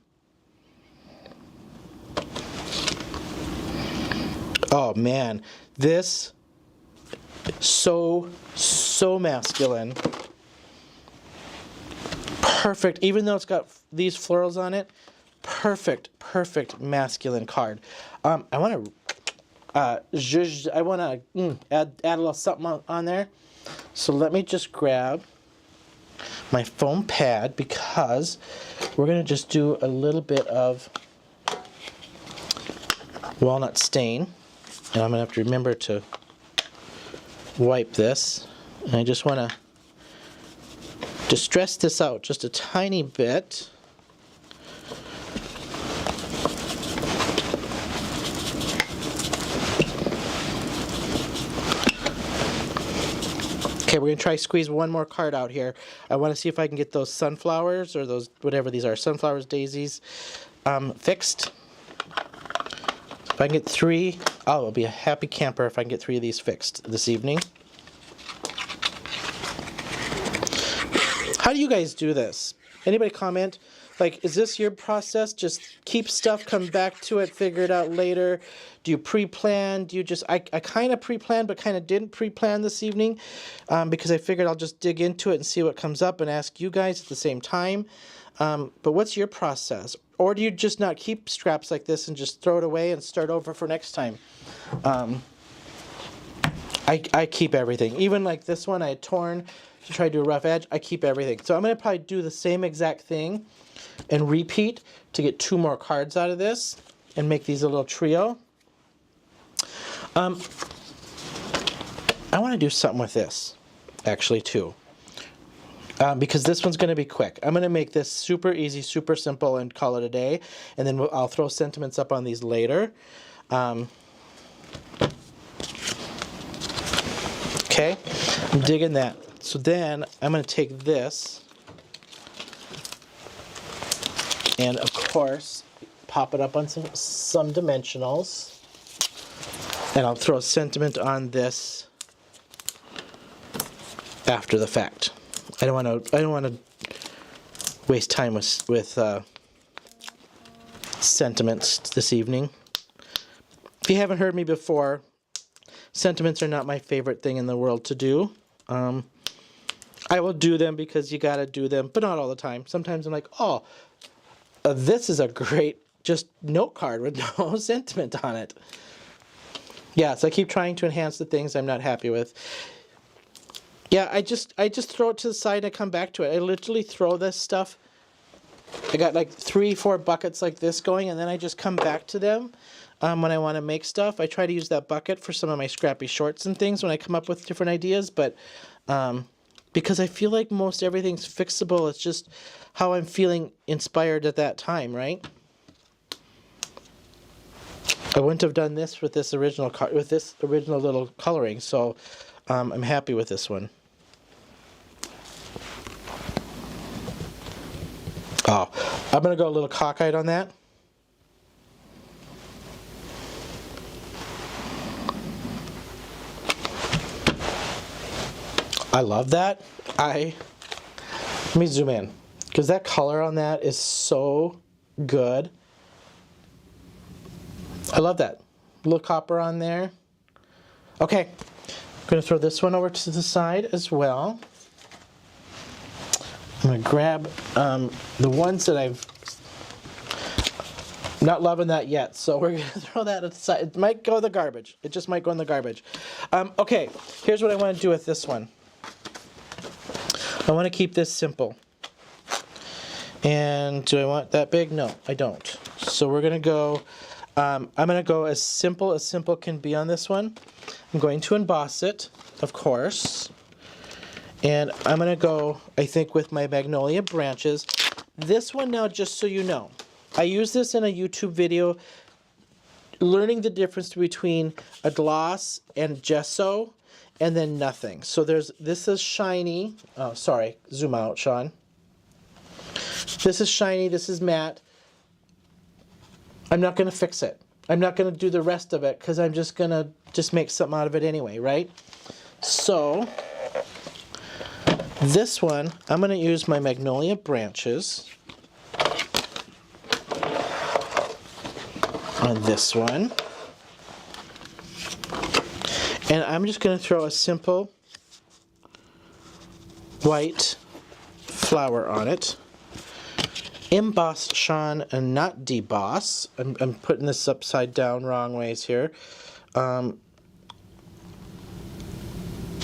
A: Oh, man. This, so masculine. Perfect, even though it's got these florals on it, perfect masculine card. I want to add a little something on there. So let me just grab my foam pad because we're going to just do a little bit of walnut stain. And I'm going to have to remember to wipe this. And I just want to stress this out just a tiny bit. Okay, we're going to try squeeze one more card out here. I want to see if I can get those sunflowers, or those, whatever these are, sunflowers, daisies, fixed. If I can get 3, I'll be a happy camper if I can get 3 of these fixed this evening. How do you guys do this? Anybody comment? Like, is this your process? Just keep stuff, come back to it, figure it out later? Do you pre-plan? Do you just, I kind of pre-planned, but kind of didn't pre-plan this evening because I figured I'll just dig into it and see what comes up and ask you guys at the same time. But what's your process? Or do you just not keep scraps like this and just throw it away and start over for next time? I keep everything. Even like this one I had torn to try to do a rough edge, I keep everything. So I'm going to probably do the same exact thing and repeat to get 2 more cards out of this and make these a little trio. I want to do something with this, actually, too. Because this one's going to be quick. I'm going to make this super easy, super simple, and call it a day. And then I'll throw sentiments up on these later. Okay, I'm digging that. So then I'm going to take this and, of course, pop it up on some dimensionals. And I'll throw a sentiment on this after the fact. I don't want to waste time with sentiments this evening. If you haven't heard me before, sentiments are not my favorite thing in the world to do. I will do them because you gotta do them, but not all the time. Sometimes I'm like, oh, this is a great just note card with no sentiment on it. Yeah, so I keep trying to enhance the things I'm not happy with. Yeah, I just throw it to the side and I come back to it. I literally throw this stuff. I got like 3-4 buckets like this going, and then I just come back to them when I want to make stuff. I try to use that bucket for some of my scrappy shorts and things when I come up with different ideas, but because I feel like most everything's fixable. It's just how I'm feeling inspired at that time, right? I wouldn't have done this with this original little coloring, so I'm happy with this one. Oh, I'm gonna go a little cockeyed on that. I love that. Let me zoom in, because that color on that is so good. I love that. Little copper on there. Okay, I'm going to throw this one over to the side as well. I'm going to grab the ones that I'm not loving that yet, so we're going to throw that aside. It might go in the garbage. It just might go in the garbage. Okay, here's what I want to do with this one. I want to keep this simple. And do I want that big? No, I don't. So we're going to go, I'm going to go as simple can be on this one. I'm going to emboss it, of course. And I'm going to go, I think, with my magnolia branches. This one now, just so you know, I use this in a YouTube video learning the difference between a gloss and gesso and then nothing. So this is shiny. Oh, sorry, zoom out, Sean. This is shiny, this is matte. I'm not going to fix it. I'm not going to do the rest of it because I'm just going to make something out of it anyway, right? So this one, I'm going to use my magnolia branches on this one. And I'm just going to throw a simple white flower on it. Emboss, Sean, and not deboss. I'm putting this upside down wrong ways here. I'm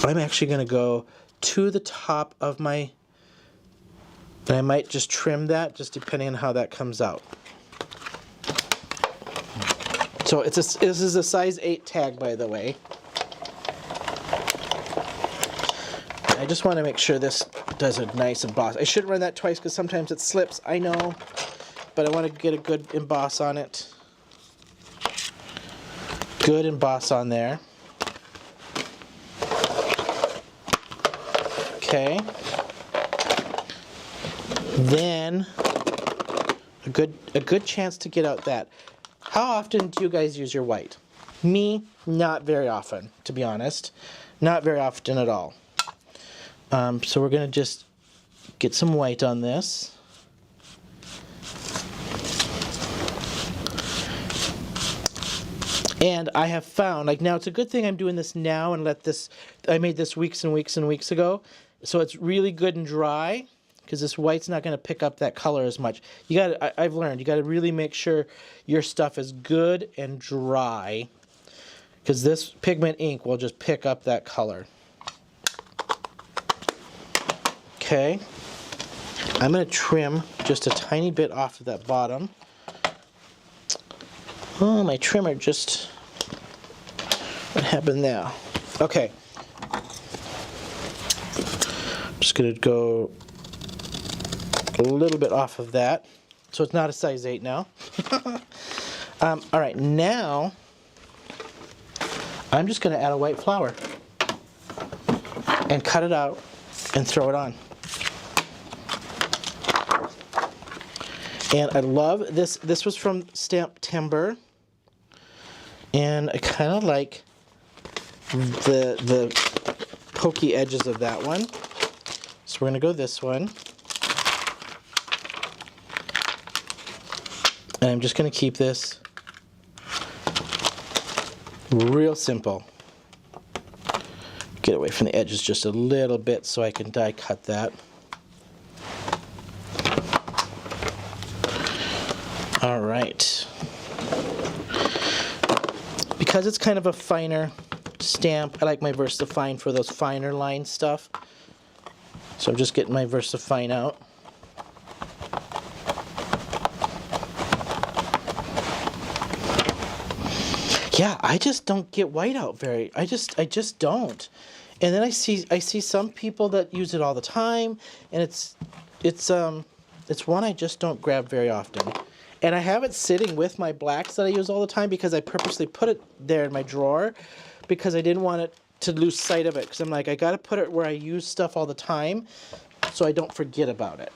A: actually going to go to the top of my, and I might just trim that, just depending on how that comes out. So this is a size 8 tag, by the way. I just want to make sure this does a nice emboss. I should run that twice because sometimes it slips, I know, but I want to get a good emboss on it. Good emboss on there. Okay. Then a good chance to get out that. How often do you guys use your white? Me, not very often, to be honest. Not very often at all. So we're going to just get some white on this. And I have found, like, now it's a good thing I'm doing this now and I made this weeks and weeks and weeks ago. So it's really good and dry because this white's not going to pick up that color as much. I've learned, you got to really make sure your stuff is good and dry because this pigment ink will just pick up that color. Okay, I'm going to trim just a tiny bit off of that bottom. Oh, my trimmer just, what happened there? Okay, I'm just going to go a little bit off of that, so it's not a size 8 now. All right, now I'm just going to add a white flower and cut it out and throw it on. And I love this. This was from Stamp Timber, and I kind of like the pokey edges of that one. So we're going to go this one. And I'm just going to keep this real simple. Get away from the edges just a little bit so I can die cut that. All right. Because it's kind of a finer stamp, I like my VersaFine for those finer line stuff. So I'm just getting my VersaFine out. Yeah, I just don't get white out very. I just don't. And then I see some people that use it all the time, and it's one I just don't grab very often. And I have it sitting with my blacks that I use all the time because I purposely put it there in my drawer because I didn't want it to lose sight of it. Because I'm like, I got to put it where I use stuff all the time so I don't forget about it.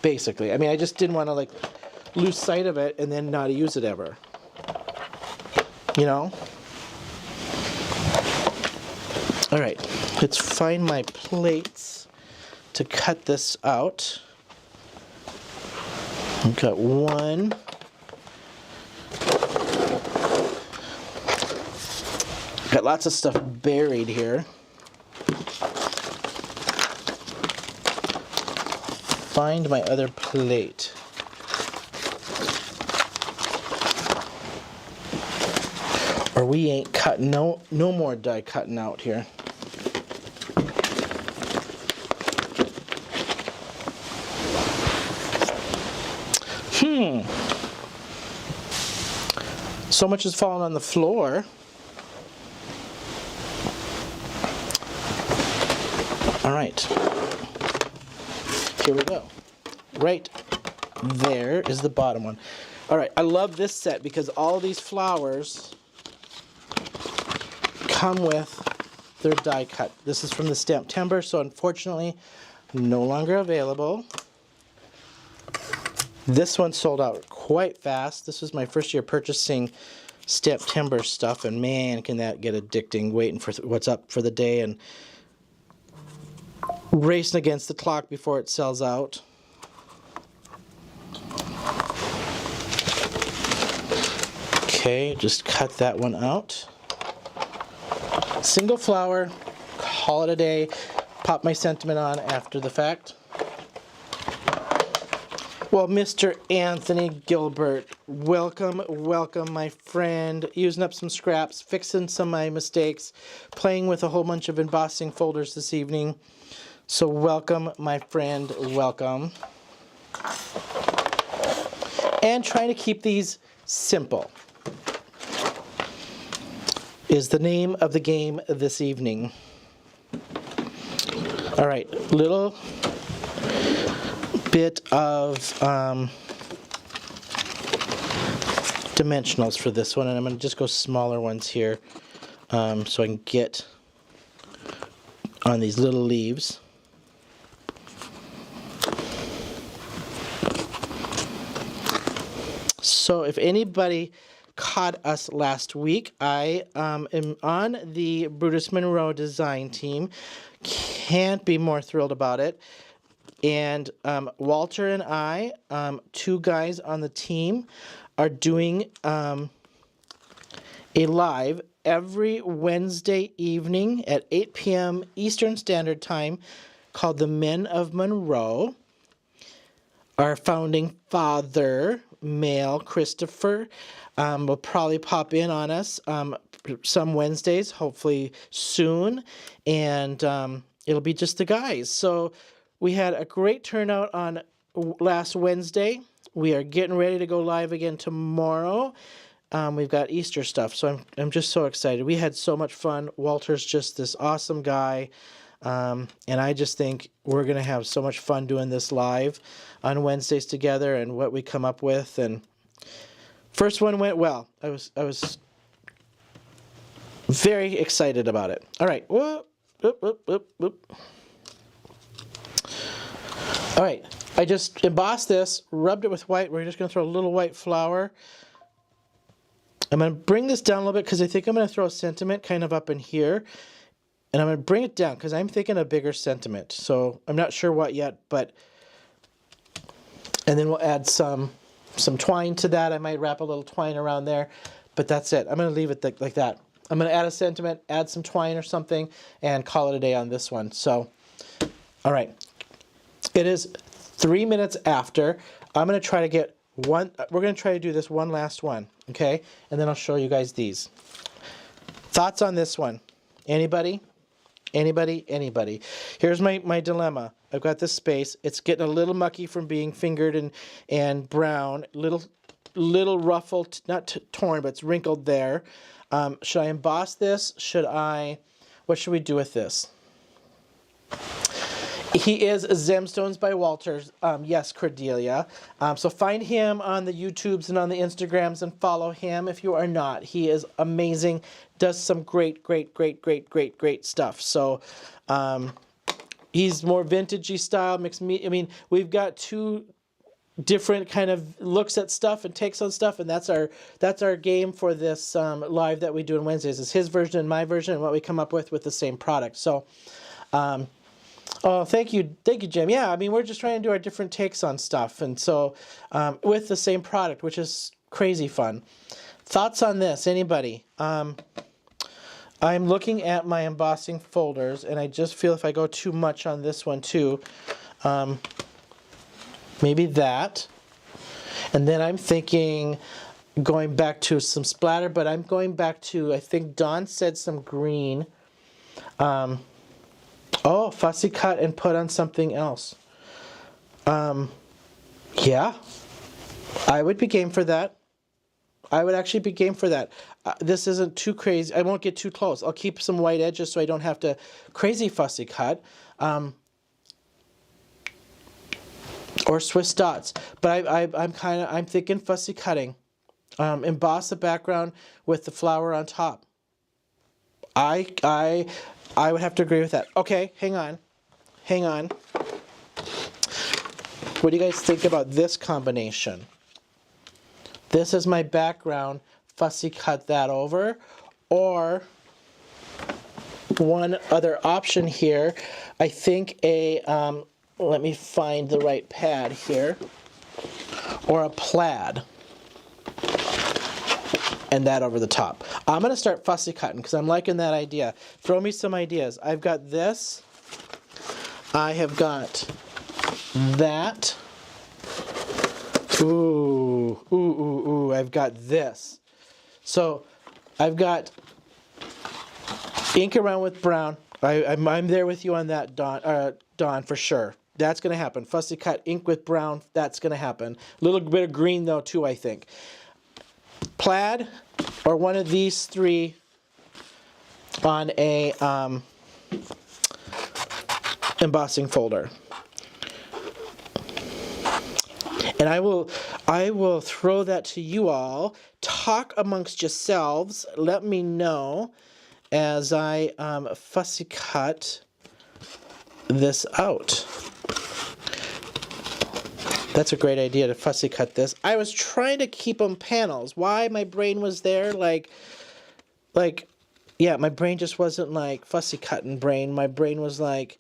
A: Basically. I mean, I just didn't want to like lose sight of it and then not use it ever. You know? All right, let's find my plates to cut this out. I've got one. Got lots of stuff buried here. Find my other plate. Or we ain't cutting, no more die cutting out here. So much has fallen on the floor. All right. Here we go. Right there is the bottom one. All right, I love this set because all these flowers come with their die cut. This is from the Stamp Timber, so unfortunately no longer available. This one sold out quite fast. This was my first year purchasing Stamp Timber stuff, and man, can that get addicting, waiting for what's up for the day and racing against the clock before it sells out. Okay, just cut that one out. Single flower, call it a day. Pop my sentiment on after the fact. Well, Mr. Anthony Gilbert, welcome, welcome, my friend. Using up some scraps, fixing some of my mistakes, playing with a whole bunch of embossing folders this evening. So welcome, my friend, welcome. And trying to keep these simple is the name of the game this evening. All right, little bit of dimensionals for this one, and I'm going to just go smaller ones here so I can get on these little leaves. So if anybody caught us last week, I am on the Brutus Monroe design team. Can't be more thrilled about it. And Walter and I, two guys on the team, are doing a live every Wednesday evening at 8 p.m. Eastern Standard Time called The Men of Monroe. Our founding father, male Christopher, will probably pop in on us some Wednesdays, hopefully soon, and it'll be just the guys. So we had a great turnout on last Wednesday. We are getting ready to go live again tomorrow. We've got Easter stuff, so I'm just so excited. We had so much fun. Walter's just this awesome guy, and I just think we're going to have so much fun doing this live on Wednesdays together and what we come up with. And first one went well. I was very excited about it. All right. Whoop, whoop, whoop, whoop, whoop. All right, I just embossed this, rubbed it with white. We're just going to throw a little white flower. I'm going to bring this down a little bit because I think I'm going to throw a sentiment kind of up in here. And I'm going to bring it down because I'm thinking a bigger sentiment. So I'm not sure what yet, but... And then we'll add some twine to that. I might wrap a little twine around there, but that's it. I'm going to leave it like that. I'm going to add a sentiment, add some twine or something, and call it a day on this one. So, all right. It is 3 minutes after. I'm going to try to get one. We're going to try to do this one last one, okay? And then I'll show you guys these. Thoughts on this one? Anybody? Anybody? Anybody? Here's my dilemma. I've got this space. It's getting a little mucky from being fingered and brown. Little ruffled, not torn, but it's wrinkled there. Should I emboss this? What should we do with this? He is Zemstones by Walter. Yes, Cordelia. So find him on the YouTubes and on the Instagrams and follow him if you are not. He is amazing. Does some great stuff. So he's more vintagey style, mixed meat. I mean, we've got two different kind of looks at stuff and takes on stuff, and that's our game for this live that we do on Wednesdays. It's his version and my version and what we come up with the same product. So Oh, thank you, Jim. Yeah, I mean, we're just trying to do our different takes on stuff, and so with the same product, which is crazy fun. Thoughts on this? Anybody? I'm looking at my embossing folders, and I just feel if I go too much on this one too, maybe that. And then I'm thinking going back to some splatter, but I'm going back to, I think Dawn said some green. Oh, fussy cut and put on something else. Yeah, I would be game for that. I would actually be game for that. This isn't too crazy. I won't get too close. I'll keep some white edges so I don't have to crazy fussy cut. Or Swiss dots. But I'm thinking fussy cutting. Emboss the background with the flower on top. I would have to agree with that. Okay, hang on. Hang on. What do you guys think about this combination? This is my background. Fussy cut that over. Or one other option here. I think let me find the right pad here. Or a plaid. And that over the top. I'm going to start fussy cutting because I'm liking that idea. Throw me some ideas. I've got this. I have got that. Ooh, ooh, ooh, ooh. I've got this. So I've got ink around with brown. I'm there with you on that, Dawn, for sure. That's going to happen. Fussy cut, ink with brown, that's going to happen. A little bit of green, though, too, I think. Plaid or one of these three on a embossing folder. And I will throw that to you all. Talk amongst yourselves. Let me know as I fussy cut this out. That's a great idea to fussy cut this. I was trying to keep them panels. Why my brain was there? Yeah, my brain just wasn't like fussy cutting brain. My brain was like,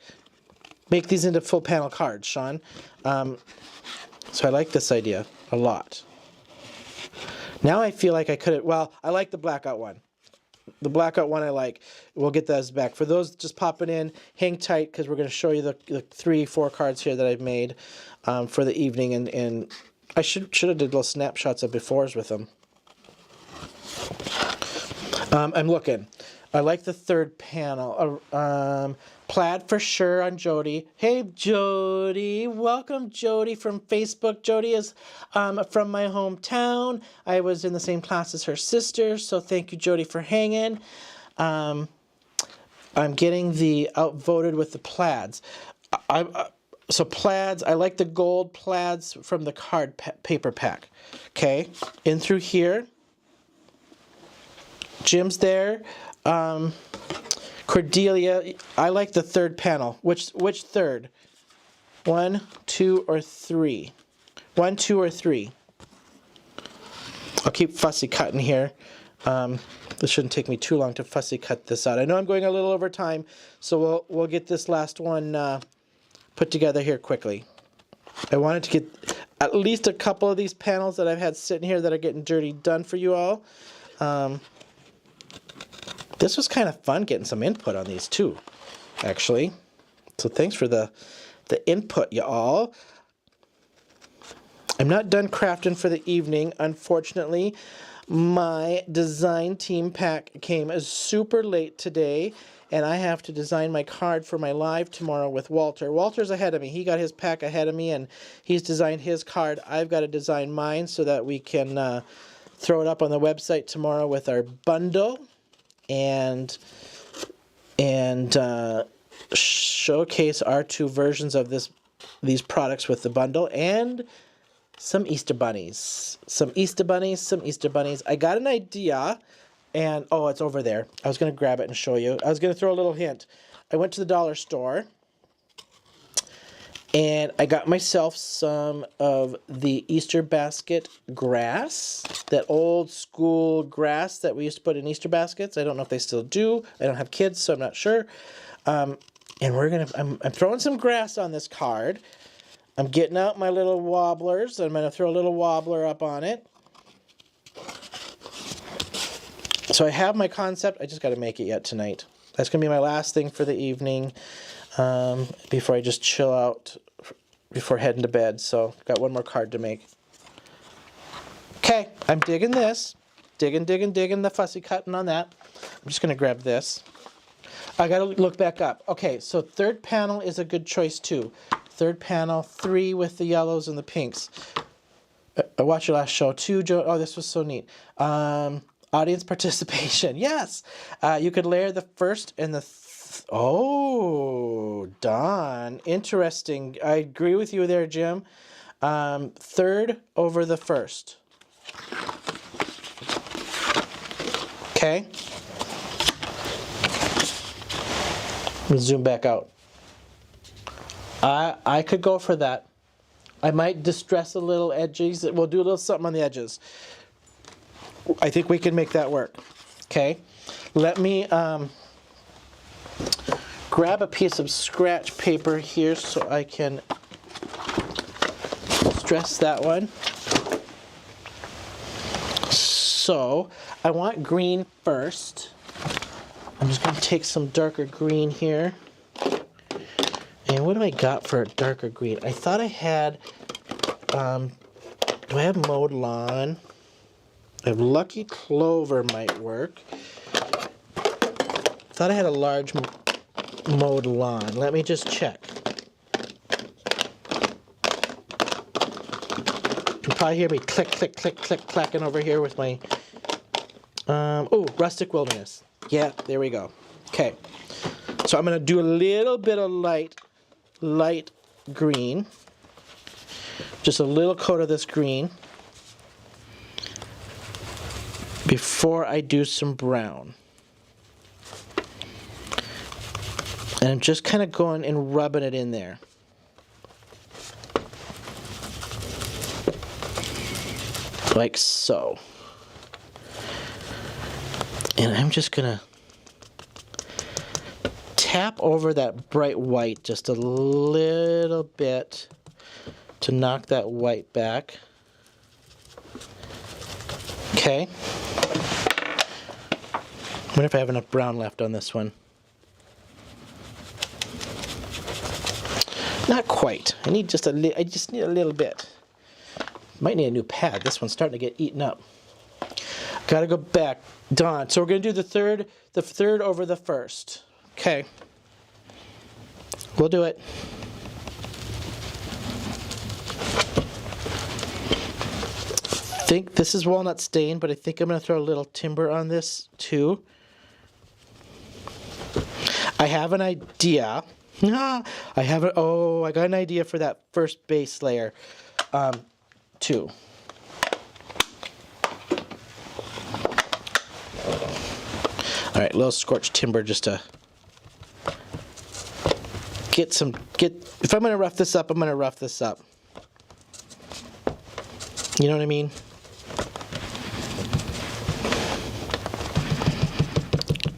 A: make these into full panel cards, Sean. So I like this idea a lot. Now I feel like I could have, well, I like the blackout one. The blackout one I like. We'll get those back. For those just popping in, hang tight because we're going to show you the 3-4 cards here that I've made for the evening. And I should have did little snapshots of befores with them. I'm looking. I like the third panel. Plaid for sure on Jody. Hey, Jody. Welcome, Jody, from Facebook. Jody is from my hometown. I was in the same class as her sister, so thank you, Jody, for hanging. I'm getting the outvoted with the plaids. So plaids, I like the gold plaids from the card paper pack. Okay, in through here. Jim's there. Cordelia, I like the third panel. Which third? 1, 2, or 3? 1, 2, or 3? I'll keep fussy cutting here. This shouldn't take me too long to fussy cut this out. I know I'm going a little over time, so we'll get this last one put together here quickly. I wanted to get at least a couple of these panels that I've had sitting here that are getting dirty done for you all. This was kind of fun getting some input on these too, actually. So thanks for the input, y'all. I'm not done crafting for the evening, unfortunately. My design team pack came super late today, and I have to design my card for my live tomorrow with Walter. Walter's ahead of me. He got his pack ahead of me, and he's designed his card. I've got to design mine so that we can throw it up on the website tomorrow with our bundle. And showcase our 2 versions of these products with the bundle and some Easter bunnies. Some Easter bunnies. I got an idea, and oh, it's over there. I was going to grab it and show you. I was going to throw a little hint. I went to the dollar store, and I got myself some of the Easter basket grass, that old school grass that we used to put in Easter baskets. I don't know if they still do. I don't have kids, so I'm not sure. And I'm throwing some grass on this card. I'm getting out my little wobblers. I'm going to throw a little wobbler up on it. So I have my concept. I just got to make it yet tonight. That's going to be my last thing for the evening before I just chill out before heading to bed. So got one more card to make. Okay, I'm digging this. Digging the fussy cutting on that. I'm just going to grab this. I got to look back up. Okay, so third panel is a good choice too. Third panel, 3 with the yellows and the pinks. I watched your last show too, Joe. Oh, this was so neat. Audience participation. Yes. You could layer the first and the... Oh, Don. Interesting. I agree with you there, Jim. Third over the first. Okay. Let me zoom back out. I could go for that. I might distress a little edges. We'll do a little something on the edges. I think we can make that work. Okay. Let me grab a piece of scratch paper here so I can stress that one. So I want green first. I'm just going to take some darker green here. And what do I got for a darker green? I thought I had, do I have mowed lawn? I have lucky clover might work. Thought I had a large mowed lawn. Let me just check. You can probably hear me click, click, click, click, clacking over here with my, oh, rustic wilderness. Yeah, there we go. Okay, so I'm going to do a little bit of light green. Just a little coat of this green before I do some brown. And I'm just kind of going and rubbing it in there. Like so. And I'm just going to tap over that bright white just a little bit to knock that white back. Okay. I wonder if I have enough brown left on this one. Not quite. I just need a little bit. Might need a new pad. This one's starting to get eaten up. Gotta go back. Dawn. So we're gonna do the third over the first. Okay. We'll do it. I think this is walnut stain, but I think I'm gonna throw a little timber on this too. I have an idea. I got an idea for that first base layer too. All right, a little scorched timber just to if I'm going to rough this up, I'm going to rough this up. You know what I mean?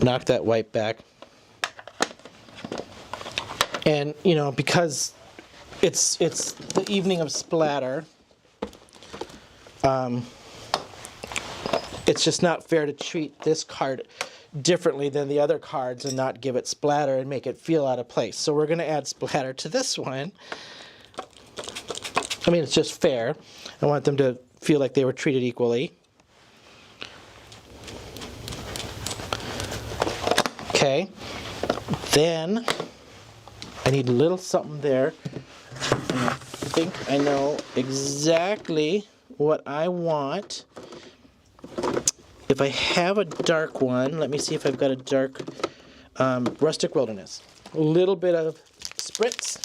A: Knock that white back. And, you know, because it's the evening of splatter, it's just not fair to treat this card differently than the other cards and not give it splatter and make it feel out of place. So we're going to add splatter to this one. I mean, it's just fair. I want them to feel like they were treated equally. Okay. Then I need a little something there. And I think I know exactly what I want. If I have a dark one, let me see if I've got a dark rustic wilderness. A little bit of spritz.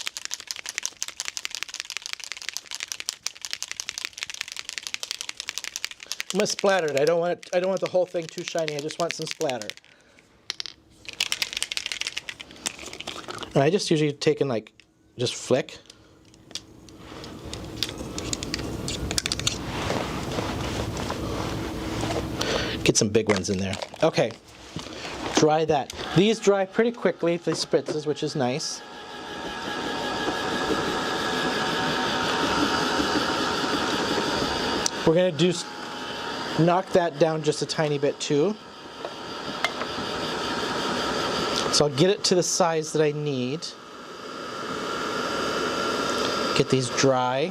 A: I'm gonna splatter it. I don't want the whole thing too shiny. I just want some splatter. And I just usually take and like just flick. Get some big ones in there. Okay. dry that. These dry pretty quickly, the spritzes, which is nice. We're going to knock that down just a tiny bit too. So I'll get it to the size that I need. Get these dry.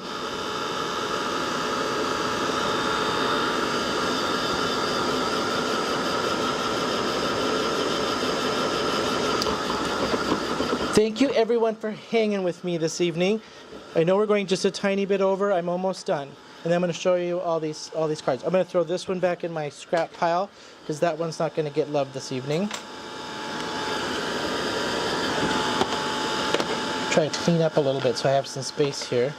A: Thank you everyone for hanging with me this evening. I know we're going just a tiny bit over. I'm almost done. And then I'm going to show you all these cards. I'm going to throw this one back in my scrap pile because that one's not going to get loved this evening. Try to clean up a little bit so I have some space here.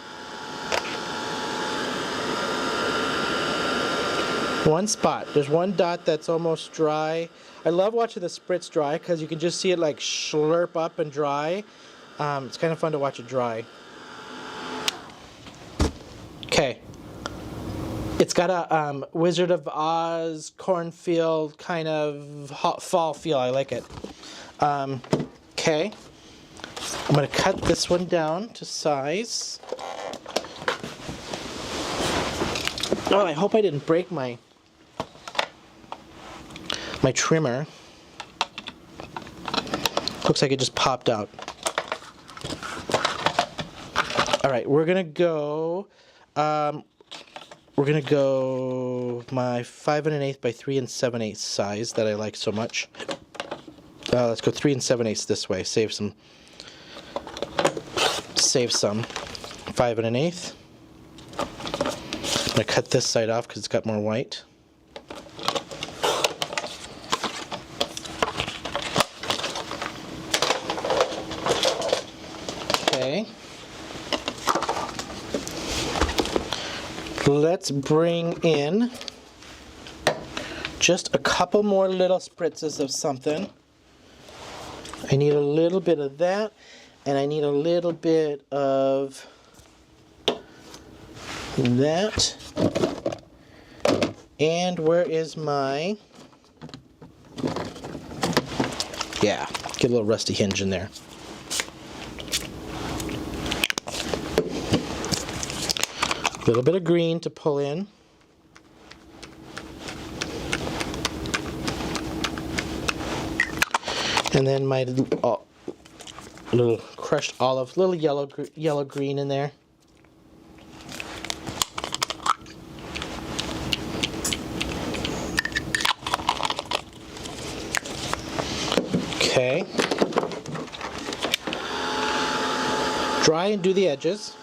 A: One spot. There's one dot that's almost dry. I love watching the spritz dry because you can just see it like slurp up and dry. It's kind of fun to watch it dry. Okay. It's got a Wizard of Oz cornfield kind of hot fall feel. I like it. Okay. I'm going to cut this one down to size. Oh, I hope I didn't break my trimmer. Looks like it just popped out. All right, we're gonna go my 5 1/8 by 3 7/8 size that I like so much. Let's go 3 7/8 this way. Save some. 5 1/8. I'm gonna cut this side off because it's got more white. Okay. Let's bring in just a couple more little spritzes of something. I need a little bit of that, and I need a little bit of that. And where is my... Yeah, get a little rusty hinge in there. A little bit of green to pull in. And then my little crushed olive, little yellow green in there. Okay. Dry and do the edges.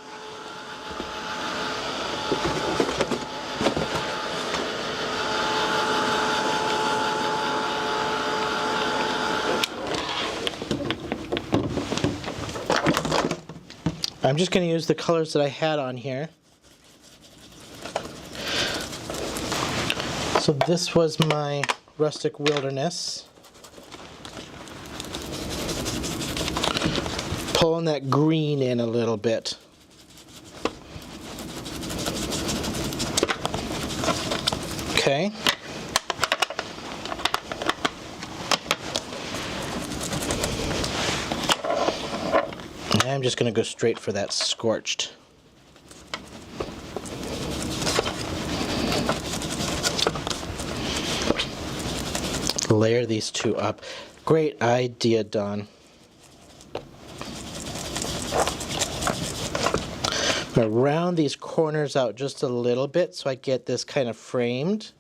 A: I'm just going to use the colors that I had on here. So this was my Rustic Wilderness. Pulling that green in a little bit. Okay. I'm just going to go straight for that scorched. Layer these two up. Great idea, Don. I'm going to round these corners out just a little bit so I get this kind of framed.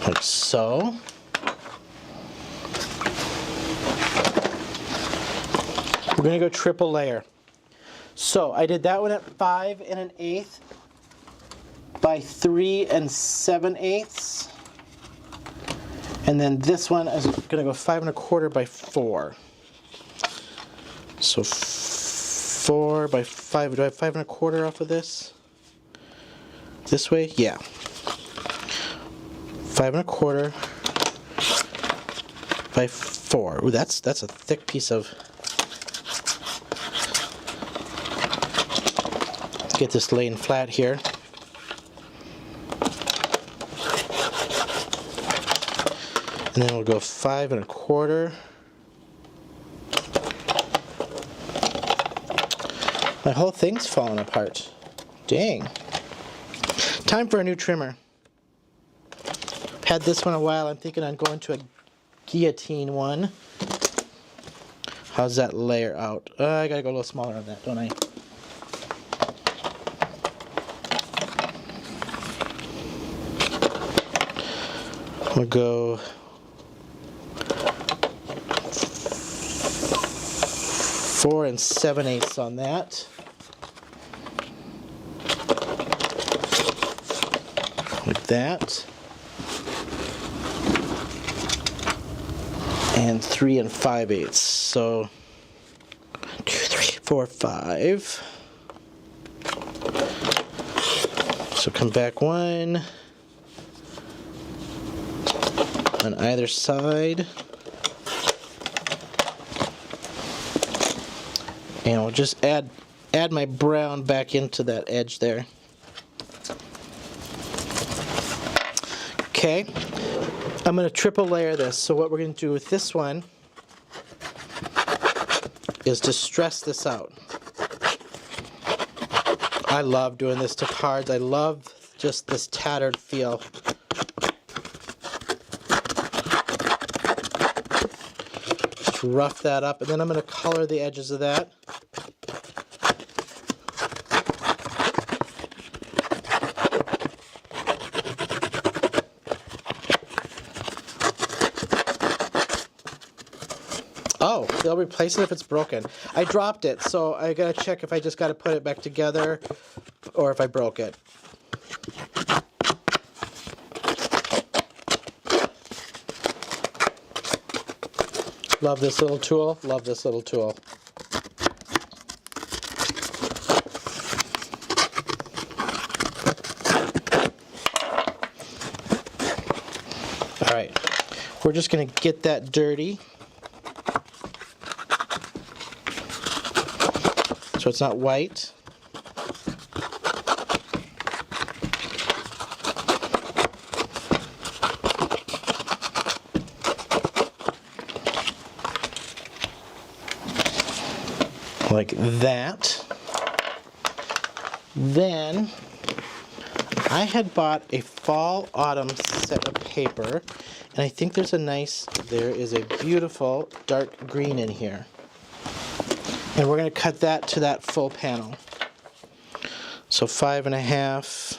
A: Like so. We're going to go triple layer. So I did that one at 5 1/8 by 3 7/8. And then this one is going to go 5 1/4 by 4. So 4 by 5. Do I have 5 1/4 off of this? This way? Yeah. 5 1/4 by 4. Ooh, that's a thick piece of. get this laying flat here. And then we'll go 5 1/4. My whole thing's falling apart. Dang. Time for a new trimmer. Had this one a while. I'm thinking I'm going to a guillotine one. How's that layer out? I gotta go a little smaller on that, don't I? We'll go 4 7/8 on that. Like that. And 3 5/8. So 2, 3, 4, 5. So come back 1 on either side. And we'll just add my brown back into that edge there. Okay, I'm going to triple layer this. So what we're going to do with this one is to stress this out. I love doing this to cards. I love just this tattered feel. Just rough that up, and then I'm going to color the edges of that. Oh, they'll replace it if it's broken. I dropped it, so I gotta check if I just gotta put it back together or if I broke it. Love this little tool. Love this little tool. All right, we're just gonna get that dirty. So it's not white. Like that. Then I had bought a fall autumn set of paper, and I think there is a beautiful dark green in here. And we're going to cut that to that full panel. So 5 1/2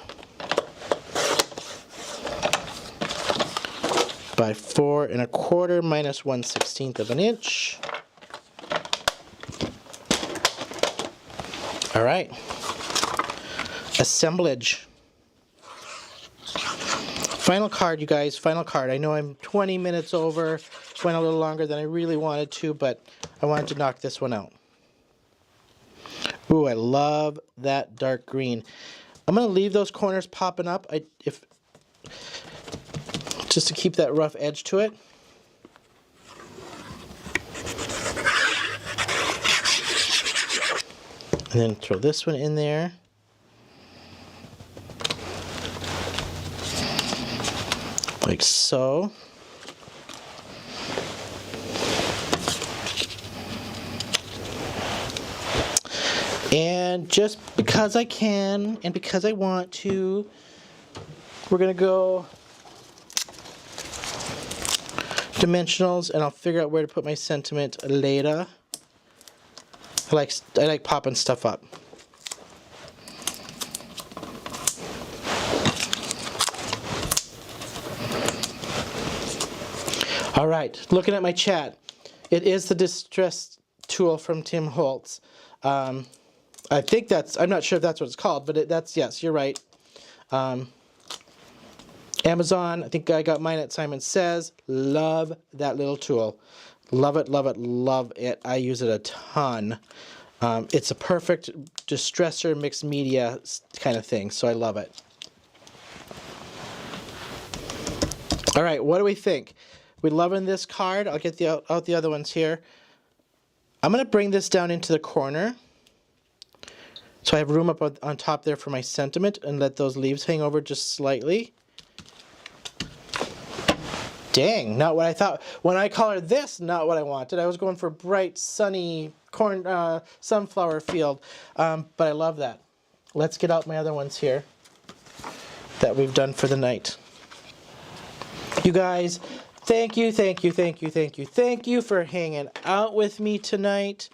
A: by 4 1/4 minus 1/16 of an inch. All right. Assemblage. Final card, you guys. Final card. I know I'm 20 minutes over. Went a little longer than I really wanted to, but I wanted to knock this one out. Ooh, I love that dark green. I'm going to leave those corners popping up just to keep that rough edge to it. And then throw this one in there. Like so. And just because I can and because I want to, we're going to go dimensionals, and I'll figure out where to put my sentiment later. I like popping stuff up. All right, looking at my chat, it is the distress tool from Tim Holtz. I think I'm not sure if that's what it's called, but yes, you're right. Amazon, I think I got mine at Simon Says. Love that little tool. Love it, love it, love it. I use it a ton. It's a perfect distresser, mixed media kind of thing, so I love it. All right, what do we think? We loving this card? I'll get out the other ones here. I'm going to bring this down into the corner. So I have room up on top there for my sentiment, and let those leaves hang over just slightly. Dang, not what I thought. When I colored this, not what I wanted. I was going for bright, sunny sunflower field, but I love that. Let's get out my other ones here that we've done for the night. You guys, thank you for hanging out with me tonight.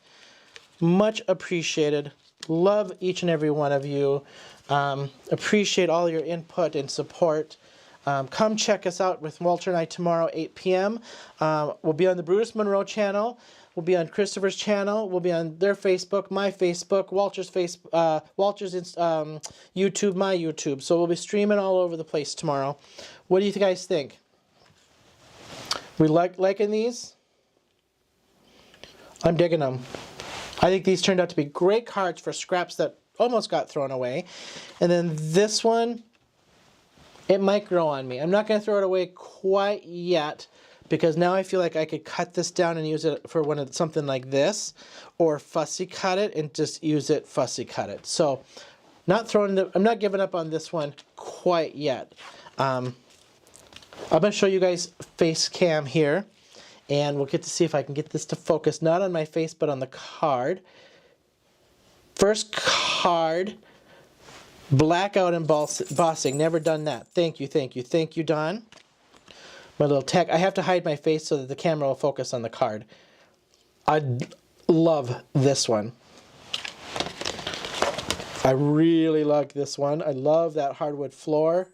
A: Much appreciated. Love each and every one of you. Appreciate all your input and support. Come check us out with Walter and I tomorrow, 8 p.m. We'll be on the Brutus Monroe channel. We'll be on Christopher's channel. We'll be on their Facebook, my Facebook, Walter's YouTube, my YouTube. So we'll be streaming all over the place tomorrow. What do you guys think? We liking these? I'm digging them. I think these turned out to be great cards for scraps that almost got thrown away. And then this one, it might grow on me. I'm not going to throw it away quite yet because now I feel like I could cut this down and use it for something like this, or fussy cut it and just use it fussy cut it. So I'm not giving up on this one quite yet. I'm going to show you guys face cam here, and we'll get to see if I can get this to focus not on my face but on the card. First card, blackout embossing. Never done that. Thank you, Don. My little tech. I have to hide my face so that the camera will focus on the card. I love this one. I really like this one. I love that hardwood floor.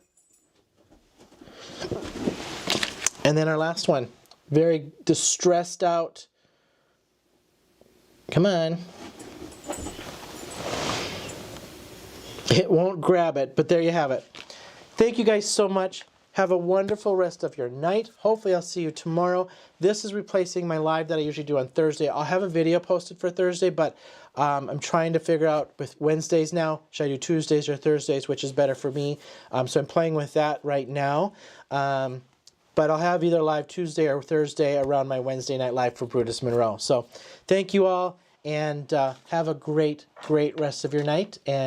A: And then our last one. Very distressed out. Come on. It won't grab it, but there you have it. Thank you guys so much. Have a wonderful rest of your night. Hopefully I'll see you tomorrow. This is replacing my live that I usually do on Thursday. I'll have a video posted for Thursday, but I'm trying to figure out with Wednesdays now. Should I do Tuesdays or Thursdays, which is better for me? So I'm playing with that right now. But I'll have either live Tuesday or Thursday around my Wednesday night live for Brutus Monroe. So thank you all, and have a great rest of your night. And